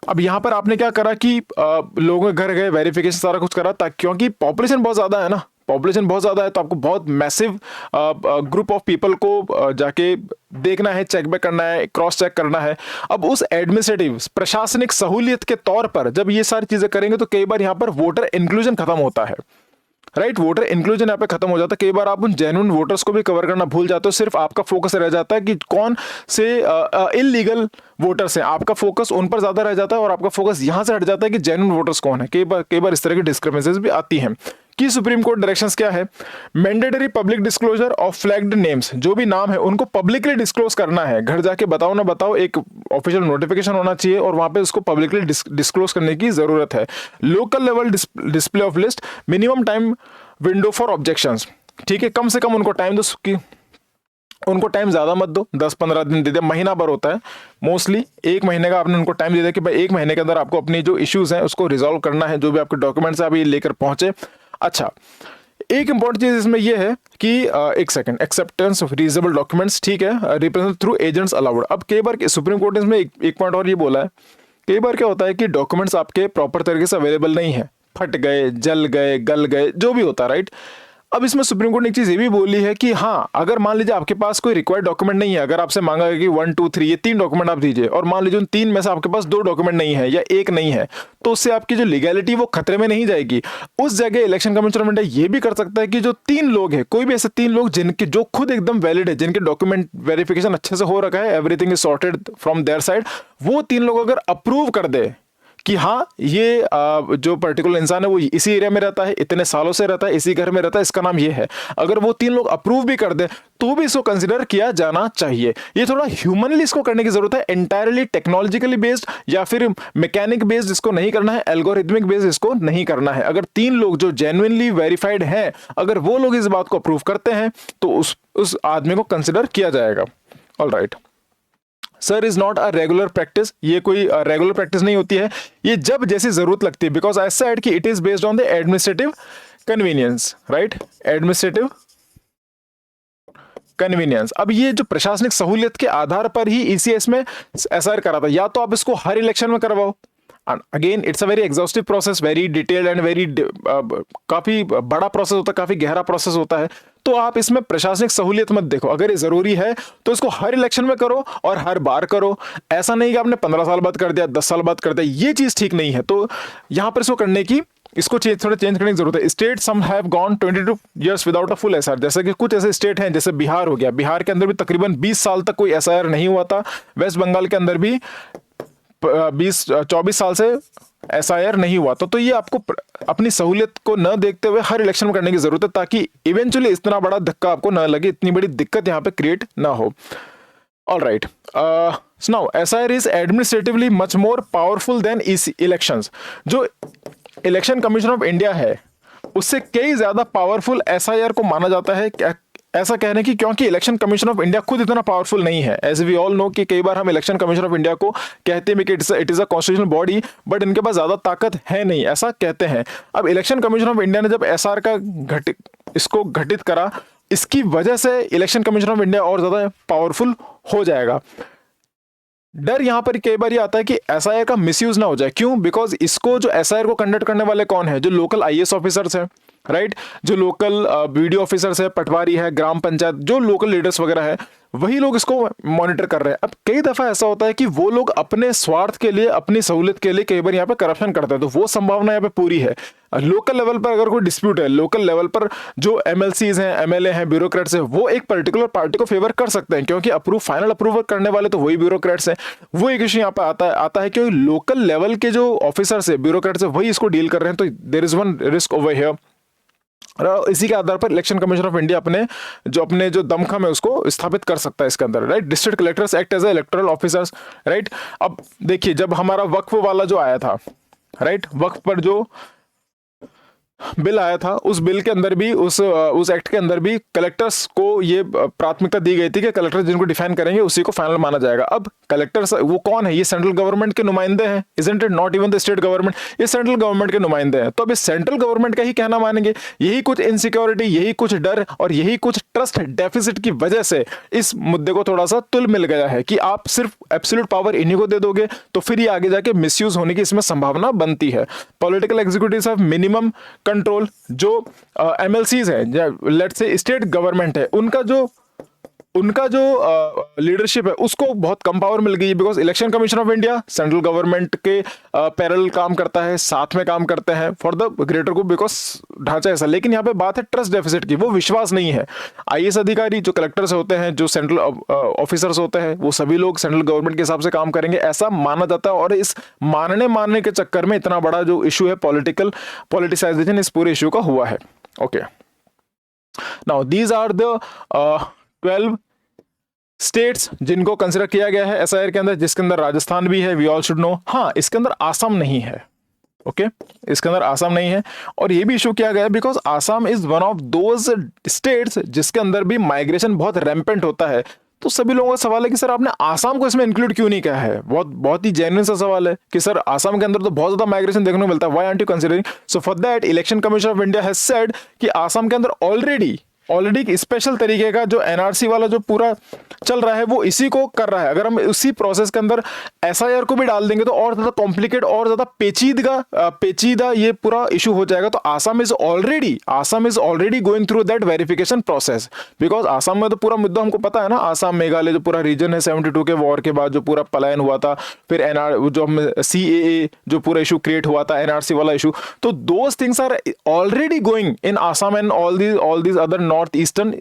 अब यहां पर आपने क्या करा कि लोगों के घर गए, वेरिफिकेशन सारा कुछ करा, ताकि क्योंकि पॉपुलेशन बहुत ज्यादा है ना, पॉपुलेशन बहुत ज्यादा है, तो आपको बहुत मैसिव ग्रुप ऑफ पीपल को जाके देखना है, चेक बैक करना है, क्रॉस चेक करना है। अब उस एडमिनिस्ट्रेटिव प्रशासनिक सहूलियत के तौर पर जब ये सारी चीजें करेंगे तो कई बार यहां पर वोटर इंक्लूजन खत्म होता है, राइट, वोटर इंक्लूजन यहाँ पे खत्म हो जाता है। कई बार आप उन जेन्युइन वोटर्स को भी कवर करना भूल जाते हो, सिर्फ आपका फोकस रह जाता है कि कौन से इलीगल वोटर्स हैं, आपका फोकस उन पर ज्यादा रह जाता है और आपका फोकस यहां से हट जाता है कि जेन्युइन वोटर्स कौन है। कई बार इस तरह की डिस्क्रिपेंसीज भी आती हैं। कि सुप्रीम कोर्ट डायरेक्शंस क्या है? Mandatory public disclosure of flagged names, जो भी नाम है उनको पब्लिकली डिस्क्लोज करना है। घर जाके बताओ ना बताओ, एक ऑफिशियल नोटिफिकेशन होना चाहिए और वहां पे उसको पब्लिकली डिस्क्लोज करने की जरूरत है। Local level display of list, minimum time window for objections, ठीक है, कम से कम उनको टाइम दो कि उनको टाइम ज़्यादा मत दो, 10-15 दिन दे दे, महीना भर होता है मोस्टली, 1 महीने का आपने उनको टाइम दे दिया कि भाई 1 महीने के अंदर आपको अपनी जो इश्यूज़ हैं उसको रिजॉल्व करना है, जो भी आपके डॉक्यूमेंट्स आप ये लेकर पहुंचे। अच्छा, एक इंपॉर्टेंट चीज इसमें यह है कि एक second, acceptance of reasonable documents, ठीक है, रिप्रेजेंट थ्रू एजेंट्स अलाउड। अब कई बार सुप्रीम कोर्ट ने इसमें एक पॉइंट और ये बोला है, कई बार क्या होता है कि डॉक्यूमेंट्स आपके प्रॉपर तरीके से अवेलेबल नहीं है, फट गए, जल गए, गल गए, जो भी होता है, राइट। अब इसमें सुप्रीम कोर्ट ने एक चीज ये भी बोली है कि हाँ, अगर मान लीजिए आपके पास कोई रिक्वायर्ड डॉक्यूमेंट नहीं है, अगर आपसे मांगा गया कि 1 2 3 ये 3 डॉक्यूमेंट आप दीजिए, और मान लीजिए उन 3 में से आपके पास 2 डॉक्यूमेंट नहीं है या 1 नहीं है, तो उससे आपकी जो लीगैलिटी वो खतरे में नहीं जाएगी। उस जगह इलेक्शन कमीशन ऑफ इंडिया ये भी कर सकता है कि जो 3 लोग हैं, कोई भी ऐसे 3 लोग जिनके जो खुद एकदम वैलिड है, जिनके डॉक्यूमेंट वेरिफिकेशन अच्छे से हो रखा है, everything is sorted from their side, वो 3 लोग अगर अप्रूव कर दे कि हाँ ये जो पर्टिकुलर इंसान है वो इसी एरिया में रहता है, इतने सालों से रहता है, इसी घर में रहता है, इसका नाम ये है, अगर वो 3 लोग अप्रूव भी कर दे तो भी इसको कंसिडर किया जाना चाहिए। ये थोड़ा ह्यूमनली इसको करने की जरूरत है, एंटायरली टेक्नोलॉजिकली बेस्ड या फिर मैकेनिक बेस्ड इसको नहीं करना है, एल्गोरिथमिक बेस्ड इसको नहीं करना है। अगर 3 लोग जो जेन्युइनली वेरीफाइड हैं, अगर वो लोग इस बात को अप्रूव करते हैं तो उस आदमी को कंसिडर किया जाएगा। Alright, sir is not a regular practice, ये कोई रेगुलर प्रैक्टिस नहीं होती है, ये जब जैसी जरूरत लगती है, बिकॉज आई सेड कि it is based on the administrative convenience, right, administrative convenience. अब ये जो प्रशासनिक सहूलियत के आधार पर ही ईसीएस में एसआर कराता है, या तो आप इसको हर इलेक्शन में करवाओ, again it's a very exhaustive process, very detailed and very काफी बड़ा प्रोसेस होता है, काफी गहरा प्रोसेस होता है, तो आप इसमें प्रशासनिक सहूलियत मत देखो। अगर ये जरूरी है तो इसको हर इलेक्शन में करो और हर बार करो, ऐसा नहीं कि आपने 15 साल बाद कर दिया, 10 साल बाद कर दिया, ये चीज ठीक नहीं है। तो यहां पर इसको करने की, इसको थोड़ा चेंज करने की जरूरत है। State some have gone 22 years without a full SR, जैसे कि कुछ ऐसे स्टेट हैं, जैसे बिहार हो गया, बिहार के अंदर भी तकरीबन 20 साल तक कोई एसआर नहीं हुआ था, वेस्ट बंगाल के अंदर भी 24 साल से एसआईआर नहीं हुआ। तो ये आपको अपनी सहूलियत को न देखते हुए हर इलेक्शन में करने की जरूरत है, ताकि इवेंचुअली इतना बड़ा धक्का आपको ना लगे, इतनी बड़ी दिक्कत यहां पे क्रिएट ना हो। All right, now SIR is administratively much more powerful than elections. जो इलेक्शन कमीशन ऑफ इंडिया है उससे कई ज्यादा पावरफुल एसआईआर को माना जाता है। ऐसा कहने की, क्योंकि इलेक्शन कमीशन ऑफ इंडिया खुद इतना पावरफुल नहीं है। एज वी ऑल नो कि कई बार हम इलेक्शन कमीशन ऑफ इंडिया को कहते हैं कि it is a constitutional body, but इनके पास ज्यादा ताकत है नहीं, ऐसा कहते हैं। अब इलेक्शन कमीशन ऑफ इंडिया ने जब एसआर का इसको घटित करा, इसकी वजह से इलेक्शन कमीशन ऑफ इंडिया और ज्यादा पावरफुल हो जाएगा। डर यहां पर कई बार ये आता है कि एसआईआर का मिसयूज ना हो जाए। क्यों? बिकॉज इसको जो एसआईआर को कंडक्ट करने वाले कौन है? जो लोकल आईएएस ऑफिसर्स हैं, राइट, जो लोकल बीडीओ ऑफिसर्स है, पटवारी है, ग्राम पंचायत, जो लोकल लीडर्स वगैरह है, वही लोग इसको मॉनिटर कर रहे हैं। अब कई दफा ऐसा होता है कि वो लोग अपने स्वार्थ के लिए, अपनी सहूलियत के लिए कई बार यहाँ पे करप्शन करते हैं, तो वो संभावना यहाँ पे पूरी है। लोकल लेवल पर अगर कोई डिस्प्यूट है, लोकल लेवल पर जो एमएलसीज हैं, एमएलए हैं, ब्यूरोक्रेट्स हैं, वो एक पर्टिकुलर पार्टी को फेवर कर सकते हैं, क्योंकि फाइनल अप्रूवल करने वाले तो वही ब्यूरोक्रेट्स हैं। वो एक इशू यहाँ पे आता है क्योंकि लोकल लेवल के जो ऑफिसर्स है, ब्यूरोक्रेट्स है, वही इसको डील कर रहे हैं। तो there is one risk over here. इसी के आधार पर इलेक्शन कमीशन ऑफ इंडिया अपने जो दमखम है उसको स्थापित कर सकता है इसके अंदर, right. District collectors act as electoral officers, right. अब देखिए, जब हमारा वक्फ वाला जो आया था, राइट, वक्फ पर जो बिल आया था, उस बिल के अंदर भी, उस एक्ट के अंदर भी कलेक्टर्स को ये प्राथमिकता दी गई थी कि कलेक्टर जिनको डिफाइन करेंगे उसी को फाइनल माना जाएगा। अब कलेक्टर्स वो कौन है? ये सेंट्रल गवर्नमेंट के नुमाइंदे हैं, isn't it? Not even the state government, ये सेंट्रल गवर्नमेंट के नुमाइंदे हैं। तो अब इस सेंट्रल गवर्नमेंट का ही कहना मानेंगे? यही कुछ इनसिक्योरिटी, यही कुछ डर और यही कुछ ट्रस्ट डेफिसिट की वजह से इस मुद्दे को थोड़ा सा तुल मिल गया है कि आप सिर्फ एब्सोल्यूट पावर इन्हीं को दे दोगे, तो फिर ये आगे जाके मिसयूज होने की इसमें संभावना बनती है। Political executives have minimum control. जो एमएलसीज है, लेट्स से स्टेट गवर्नमेंट है, उनका जो लीडरशिप है उसको बहुत कम पावर मिल गई है, because election commission of India central government के पैरेलल काम करता है, साथ में काम करते हैं for the greater good, because ढांचा ऐसा। लेकिन यहाँ पे बात है ट्रस्ट डेफिसिट की, वो विश्वास नहीं है। आईएएस अधिकारी जो कलेक्टर्स होते हैं, जो सेंट्रल ऑफिसर्स होते हैं, वो सभी लोग सेंट्रल गवर्नमेंट के हिसाब से काम करेंगे, ऐसा माना जाता है। और इस मानने के चक्कर में इतना बड़ा जो इशू है, पॉलिटिसाइजेशन इस पूरे इशू का हुआ है। Okay, now these are the 12 states जिनको कंसिडर किया गया है एसआईआर के अंदर, जिसके अंदर राजस्थान भी है, वी ऑल शुड नो। हाँ, इसके अंदर आसाम नहीं है, ओके इसके अंदर आसाम नहीं है। और ये भी इशू किया गया because Assam is one of those states जिसके अंदर भी माइग्रेशन बहुत रैम्पेंट होता है। तो सभी लोगों का सवाल है कि सर आपने आसाम को इसमें इंक्लूड क्यों नहीं किया है। बहुत बहुत ही जेन्युइन सा सवाल है कि सर आसाम के अंदर तो बहुत ज्यादा माइग्रेशन देखने को मिलता है, why aren't you considering. So for that election commission of India has said कि आसाम के अंदर ऑलरेडी एक स्पेशल तरीके का जो एनआरसी वाला जो पूरा चल रहा है वो इसी को कर रहा है। अगर हम उसी प्रोसेस के अंदर एसआईआर को भी डाल देंगे तो और ज्यादा कॉम्प्लिकेट और ज्यादा पेचीदा ये पूरा इशू हो जाएगा। तो Assam is already going through that verification process because Assam में तो पूरा मुद्दा हमको पता है ना, आसाम मेघालय जो पूरा रीजन है 72 के वॉर के बाद जो पूरा पलायन हुआ था, फिर जो CAA जो पूरा इशू क्रिएट हुआ था, एनआरसी वाला इशू। तो those things are already going in Assam and all these other north eastern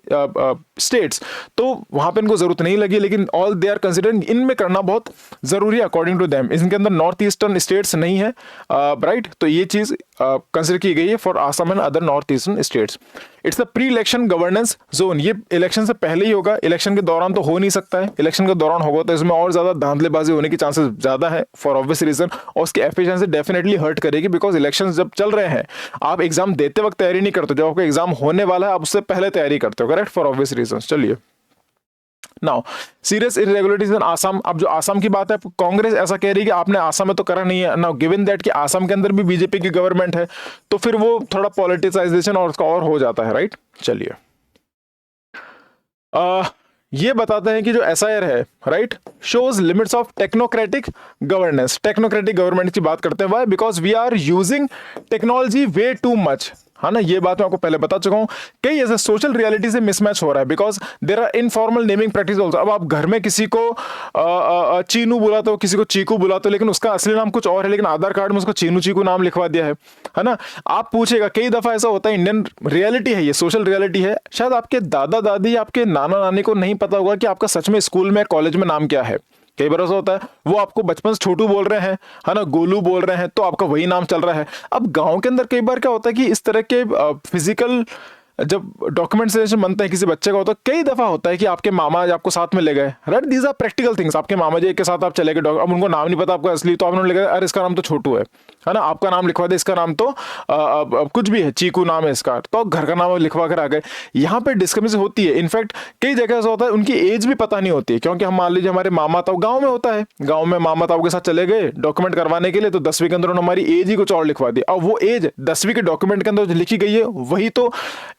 states. तो वहां पे इनको जरूरत नहीं लगी, लेकिन ऑल दे आर कंसिडरिंग इनमें करना बहुत जरूरी है अकॉर्डिंग टू देम। इनके अंदर नॉर्थ ईस्टर्न स्टेट्स नहीं है, राइट। तो ये चीज कंसिडर की गई है for Assam and other north eastern states. It's a pre election governance zone. ये इलेक्शन से पहले ही होगा, इलेक्शन के दौरान तो हो नहीं सकता है। इलेक्शन के दौरान होगा तो इसमें और ज्यादा धांधलेबाजी होने की चांसेस ज्यादा है फॉर ऑब्वियस रीजन, और उसकी एफिशिएंसी डेफिनेटली हर्ट करेगी बिकॉज इलेक्शन जब चल रहे हैं, आप एग्जाम देते वक्त तैयारी नहीं करते, जब आपका एग्जाम होने वाला है आप उससे पहले तैयारी करते हो, करेक्ट, फॉर ऑब्वियस रीजन। चलिए नाउ सीरियस इरेगुलरिटीज इन आसाम। अब जो आसाम की बात है, कांग्रेस ऐसा कह रही है कि आपने आसाम में तो करा नहीं है। नाउ गिवन दैट कि आसाम के अंदर भी बीजेपी की गवर्नमेंट है, तो फिर वो थोड़ा पॉलिटिसाइजेशन और उसका और हो जाता है, राइट। चलिए ये बताते हैं कि जो एसआईआर है, right, shows limits of technocratic governance. Technocratic government की बात करते हैं, why, because we are using technology way too much, है ना। ये बात मैं आपको पहले बता चुका हूं। कई ऐसे सोशल रियलिटी से मिसमैच हो रहा है because there are informal naming practice also. अब आप घर में किसी को चीनू बुलाते हो, किसी को चीकू बुलाते हो, लेकिन उसका असली नाम कुछ और है, लेकिन आधार कार्ड में उसको चीनू चीकू नाम लिखवा दिया है ना। आप पूछेगा, कई दफा ऐसा होता है, इंडियन रियलिटी है, ये सोशल रियलिटी है। शायद आपके दादा दादी, आपके नाना नानी को नहीं पता होगा कि आपका सच में स्कूल में कॉलेज में नाम क्या है। कई बार ऐसा होता है, वो आपको बचपन से छोटू बोल रहे हैं, है ना, गोलू बोल रहे हैं, तो आपका वही नाम चल रहा है। अब गांव के अंदर कई बार क्या होता है कि इस तरह के फिजिकल जब डॉक्यूमेंटेशन बनते हैं किसी बच्चे का, होता है कई दफा होता है कि आपके मामा आपको साथ में ले गए, right, these are practical things. आपके मामा जी के साथ आप चले गए, अब उनको नाम नहीं पता आपका असली, तो आपने लगा अरे इसका नाम तो छोटू है ना, आपका नाम लिखवा दे, इसका नाम तो कुछ भी है, चीकू नाम है इसका, तो घर का नाम लिखवा कर आ गए। यहाँ पे डिस्क्रिमिनेशन होती है। इनफैक्ट कई जगह ऐसा होता है उनकी एज भी पता नहीं होती है, क्योंकि हम मान लीजिए हमारे मामा ताऊ गाँव में होता है, गाँव में मामा ताऊ के साथ चले गए डॉक्यूमेंट करवाने के लिए, तो 10वीं के अंदर उन्होंने हमारी एज ही कुछ और लिखवा दी। अब वो एज 10वीं के डॉक्यूमेंट के अंदर जो लिखी गई है वही तो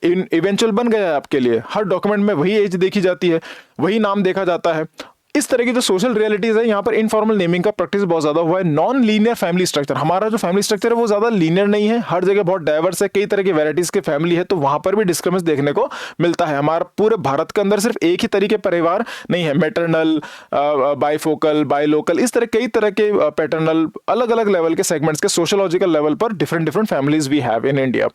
इवेंचुअल बन गया है आपके लिए। हर डॉक्यूमेंट में वही एज देखी जाती है, वही नाम देखा जाता है। इस तरह की जो सोशल रियलिटीज है, यहाँ पर इनफॉर्मल नेमिंग का प्रैक्टिस बहुत ज्यादा हुआ है। नॉन लीनियर फैमिली स्ट्रक्चर, हमारा जो फैमिली स्ट्रक्चर है वो ज्यादा लीनियर नहीं है, हर जगह बहुत डाइवर्स है, कई तरह की वैरायटीज के फैमिली है, तो वहां पर भी डिस्क्रिमिनेशन देखने को मिलता है। हमारा पूरे भारत के अंदर सिर्फ एक ही तरीके परिवार नहीं है, मैटरनल, बाइफोकल, बाइलोकल, इस तरह कई तरह के पैटर्नल, अलग अलग लेवल के सेगमेंट्स के सोशोलॉजिकल लेवल पर different families we have in India.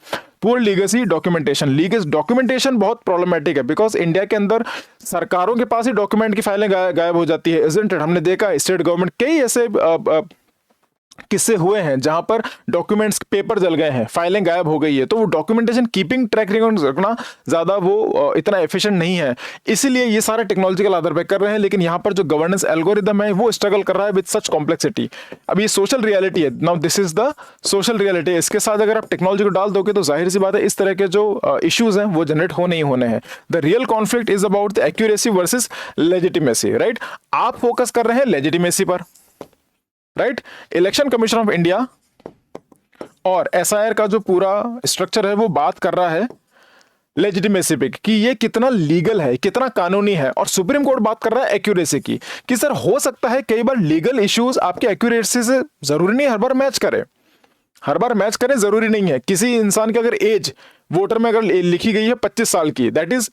Poor legacy documentation बहुत प्रॉब्लमेटिक है बिकॉज इंडिया के अंदर सरकारों के पास ही डॉक्यूमेंट की फाइलें गायब हो जाती है, इजंट इट। हमने देखा स्टेट गवर्नमेंट कई ऐसे किस्से हुए हैं जहां पर डॉक्यूमेंट्स पेपर जल गए हैं, फाइलें गायब हो गई है, तो वो डॉक्यूमेंटेशन कीपिंग ट्रैक रिकॉर्ड रखना ज्यादा वो इतना एफिशिएंट नहीं है, इसीलिए ये सारे टेक्नोलॉजिकल आधार पर कर रहे हैं। लेकिन यहां पर जो गवर्नेंस एल्गोरिदम है वो स्ट्रगल कर रहा है विद सच कॉम्प्लेक्सिटी। अब ये सोशल रियलिटी है, now this is the social reality. इसके साथ अगर आप टेक्नोलॉजी को डाल दोगे तो जाहिर सी बात है इस तरह के जो इश्यूज हैं वो जनरेट होने ही होने हैं। The real conflict is about the accuracy versus legitimacy, right. आप फोकस कर रहे हैं लेजिटिमेसी पर, right. Election commission of India और एसआईआर का जो पूरा स्ट्रक्चर है वो बात कर रहा है लेजिटिमेसी पे कि ये कितना लीगल है, कितना कानूनी है, और सुप्रीम कोर्ट बात कर रहा है एक्यूरेसी की कि सर हो सकता है कई बार लीगल इश्यूज आपके एक्यूरेसी से, जरूरी नहीं हर बार मैच करें, जरूरी नहीं है। किसी इंसान की अगर एज वोटर में अगर लिखी गई है 25 साल की, that is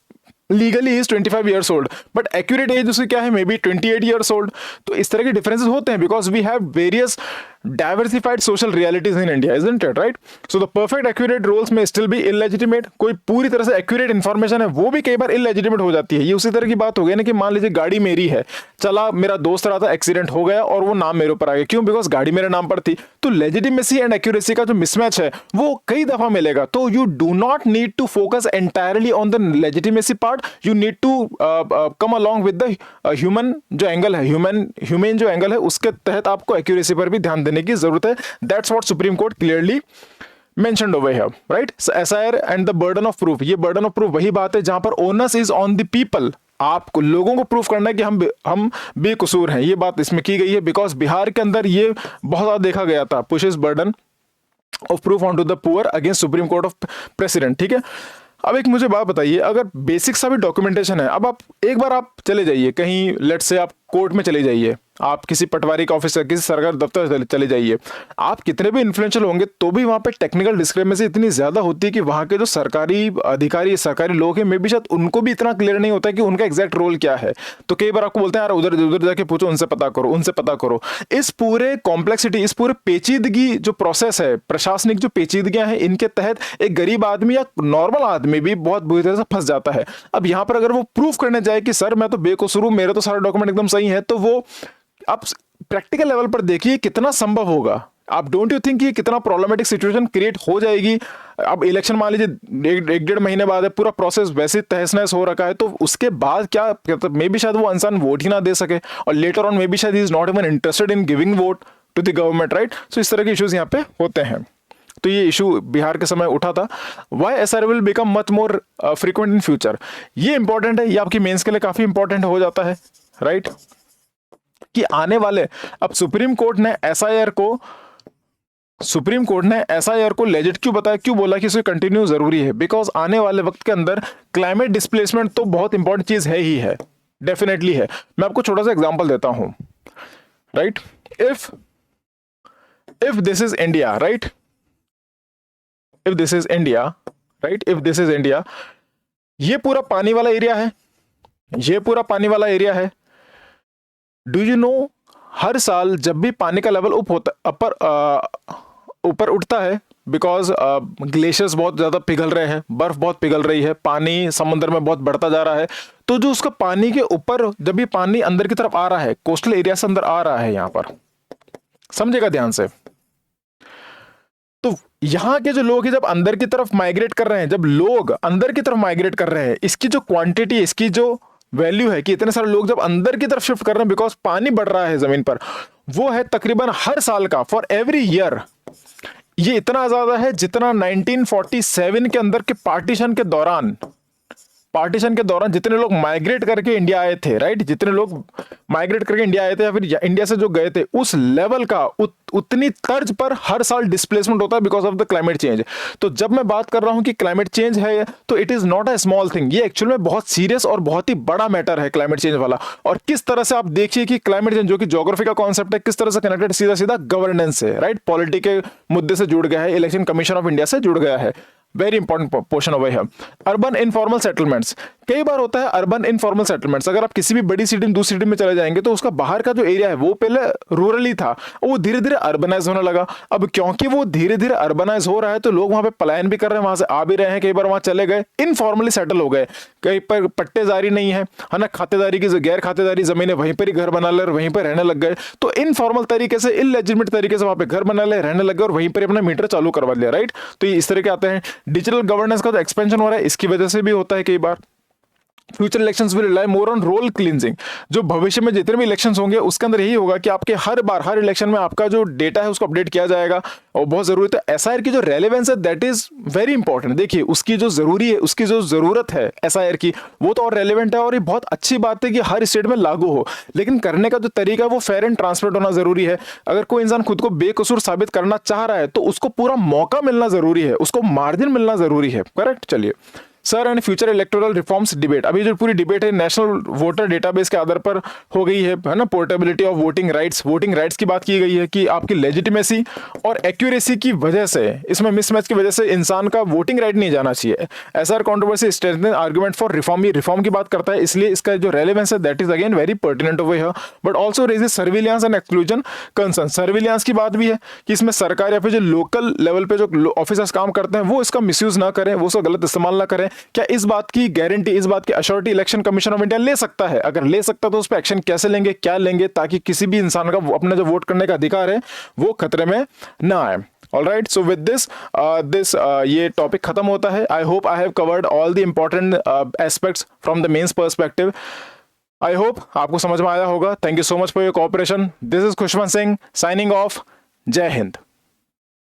legally is 25 years old, but accurate age उसकी क्या है, मे बी 28 ईयर्स ओल्ड। तो इस तरह के डिफरेंसेस होते हैं because we have various diversified social realities in India, isn't it, right. So the perfect accurate rolls may still be illegitimate. कोई पूरी तरह से एक्यूरेट इंफॉर्मेशन है वो भी कई बार इलेजिटिमेट हो जाती है। ये उसी तरह की बात हो गई ना कि मान लीजिए गाड़ी मेरी है, चला मेरा दोस्त रहा था, एक्सीडेंट हो गया और वो नाम मेरे ऊपर आ गया, क्यों, बिकॉज गाड़ी मेरे नाम पर थी। तो लेजिटिमेसी एंड एक्यूरेसी का जो मिसमैच है वो कई दफा मिलेगा। तो you do not need to focus entirely on the legitimacy part, you need to come along with the human जो एंगल है, ह्यूमन जो एंगल है उसके तहत आपको एक्यूरेसी पर भी ध्यान देने करने की जरूरत है. That's what supreme court clearly mentioned over here, right? So SIR and the burden of proof, ये burden of proof वही बात है जहां पर onus is on the people. आपको लोगों को प्रूफ करना है कि हम बेकसूर हैं, ये बात इसमें की गई है. बिकॉज बिहार के अंदर ये बहुत ज्यादा देखा गया था, pushes burden of proof on to the poor against supreme court of president. ठीक है, अब एक मुझे बात बताइए, अगर बेसिक सा भी डॉक्यूमेंटेशन है, अब आप एक बार आप चले जाइए कहीं, लेट्स से आप कोर्ट में चले जाइए, आप किसी पटवारी का ऑफिस, किसी सरकारी दफ्तर चले जाइए, आप कितने भी इन्फ्लुएंशियल होंगे तो भी वहां पे टेक्निकल डिस्क्रिपेंसी इतनी ज्यादा होती है कि वहां के जो सरकारी अधिकारी, सरकारी लोग हैं, मे बी शायद उनको भी इतना क्लियर नहीं होता है कि उनका एग्जैक्ट रोल क्या है. तो कई बार आपको बोलते हैं यार उधर उधर जाके पूछो, उनसे पता करो, उनसे पता करो. इस पूरे कॉम्प्लेक्सिटी, इस पूरे पेचीदगी जो प्रोसेस है, प्रशासनिक जो पेचीदगियां हैं, इनके तहत एक गरीब आदमी या नॉर्मल आदमी भी बहुत बुरी तरह से फंस जाता है. अब यहां पर अगर वो प्रूफ करने जाए कि सर मैं तो बेकसूर हूं, मेरे तो सारे डॉक्यूमेंट एकदम सही है, तो वो आप प्रैक्टिकल लेवल पर देखिए कितना संभव होगा. आप डोंट यू थिंक ये कितना प्रॉब्लमेटिक सिचुएशन क्रिएट हो जाएगी. अब इलेक्शन मान लीजिए एक डेढ़ महीने बाद है, पूरा प्रोसेस वैसे तहस नहस हो रखा है, तो उसके बाद क्या मे बी शायद वो इंसान वोट ही ना दे सके, और लेटर ऑन मे बी शायद he is not even interested in giving vote to the government, right. So इस तरह के इश्यूज यहाँ पे होते हैं. तो ये इशू बिहार के समय उठा था. Why SR will become much more frequent in future, ये इंपॉर्टेंट है, ये आपकी मेंस के लिए काफी इंपॉर्टेंट हो जाता है, राइट. कि आने वाले, अब सुप्रीम कोर्ट ने एसआईआर को लेजिट क्यों बताया, क्यों बोला कि इसे कंटिन्यू जरूरी है, बिकॉज आने वाले वक्त के अंदर क्लाइमेट डिस्प्लेसमेंट तो बहुत इंपॉर्टेंट चीज है ही है, डेफिनेटली है. मैं आपको छोटा सा एग्जांपल देता हूं, right. If this is India, right, if this is India, right, if this is India, ये पूरा पानी वाला एरिया है, ये पूरा पानी वाला एरिया है. डू यू नो, हर साल जब भी पानी का लेवल ऊपर उठता है, बिकॉज ग्लेशियर्स बहुत ज्यादा पिघल रहे हैं, बर्फ बहुत पिघल रही है, पानी समुद्र में बहुत बढ़ता जा रहा है, तो जो उसका पानी के ऊपर जब भी पानी अंदर की तरफ आ रहा है, कोस्टल एरिया से अंदर आ रहा है, यहां पर समझेगा ध्यान से, तो यहां के जो लोग हैं जब अंदर की तरफ माइग्रेट कर रहे हैं, जब लोग अंदर की तरफ माइग्रेट कर रहे हैं, इसकी जो क्वांटिटी, इसकी जो वैल्यू है कि इतने सारे लोग जब अंदर की तरफ शिफ्ट कर रहे हैं बिकॉज पानी बढ़ रहा है जमीन पर, वो है तकरीबन हर साल का, फॉर एवरी ईयर, ये इतना ज्यादा है जितना 1947 के अंदर के पार्टीशन के दौरान जितने लोग माइग्रेट करके इंडिया आए थे, राइट, जितने लोग माइग्रेट करके इंडिया आए थे या फिर इंडिया से जो गए थे, उस लेवल का उतनी तर्ज पर हर साल डिस्प्लेसमेंट होता है because of the climate change. तो जब मैं बात कर रहा हूं कि क्लाइमेट चेंज है, तो it is not a small thing, ये एक्चुअल में बहुत सीरियस और बहुत ही बड़ा मैटर है क्लाइमेट चेंज वाला. और किस तरह से आप देखिए कि क्लाइमेट चेंज जो कि ज्योग्राफी का कॉन्सेप्ट है, किस तरह से कनेक्टेड सीधा सीधा गवर्नेंस से, राइट, पॉलिटी के मुद्दे से जुड़ गया है, इलेक्शन कमीशन ऑफ इंडिया से जुड़ गया है. Very important portion over here. Urban informal settlements, कई बार होता है अर्बन इनफॉर्मल सेटलमेंट्स, अगर आप किसी भी बड़ी सिटी में दूसरी सिटी में चले जाएंगे तो उसका बाहर का जो एरिया है वो पहले रूरल ही था, वो धीरे धीरे अर्बनाइज होने लगा. अब क्योंकि वो धीरे धीरे अर्बनाइज हो रहा है तो लोग वहां पे पलायन भी कर रहे हैं, वहां से आ भी रहे हैं, कई बार वहां चले गए, इनफॉर्मली सेटल हो गए, कहीं पर पट्टेदारी नहीं है ना, खातेदारी की गैर खातेदारी जमीन है, वहीं पर ही घर बना ले और वहीं पर रहने लग गए. तो इनफॉर्मल तरीके से, इलेजिटिमेट तरीके से वहां पे घर बना ले, रहने लग गए और वहीं पर अपना मीटर चालू करवा लिया, राइट. तो ये इस तरह के आते हैं. डिजिटल गवर्नेंस का जो एक्सपेंशन हो रहा है इसकी वजह से भी होता है कई बार. Future elections will rely more on roll cleansing, जो भविष्य में जितने भी इलेक्शंस होंगे उसके अंदर यही होगा कि आपके हर इलेक्शन में आपका जो डेटा है उसको अपडेट किया जाएगा, और बहुत जरूरत है. एसआईआर की जो रेलेवेंस है दैट इज वेरी इंपॉर्टेंट. देखिए उसकी जो जरूरी है, उसकी जो जरूरत है एसआईआर की, वो तो और रेलेवेंट है, और ये बहुत अच्छी बात है कि हर स्टेट में लागू हो, लेकिन करने का जो तरीका है वो फेयर एंड ट्रांसपेरेंट होना जरूरी है. अगर कोई इंसान खुद को बेकसूर साबित करना चाह रहा है तो उसको पूरा मौका मिलना जरूरी है, उसको मार्जिन मिलना जरूरी है, करेक्ट. चलिए, sir and future electoral reforms debate, अभी जो पूरी डिबेट है नेशनल वोटर डेटाबेस के आधार पर हो गई है ना, पोर्टेबिलिटी ऑफ वोटिंग राइट्स की बात की गई है कि आपकी लेजिटिमेसी और एक्यूरेसी की वजह से, इसमें मिसमैच की वजह से इंसान का वोटिंग राइट नहीं जाना चाहिए. SR controversy strengthen argument for reform, ये रिफॉर्म की बात करता है, इसलिए इसका जो रेलेवेंस है that is again very pertinent over here. But also raises surveillance and exclusion concern. Surveillance की बात भी है कि इसमें सरकार या फिर जो लोकल लेवल पे जो ऑफिसर्स काम करते हैं वो इसका मिसयूज ना करें, वो उसका गलत इस्तेमाल ना करें. क्या इस बात की गारंटी, इस बात की assurity election commission of India ले सकता है? अगर ले सकता तो उस पर एक्शन कैसे लेंगे, क्या लेंगे, ताकि किसी भी इंसान का अपना जो वोट करने का अधिकार है वो खतरे में ना आए. Alright, so with this, ये टॉपिक खत्म होता है. I hope I have covered all the important aspects from the mains perspective. I hope आपको समझ में आया होगा. Thank you so much for your cooperation. This is Khushwant Singh signing off. जय हिंद।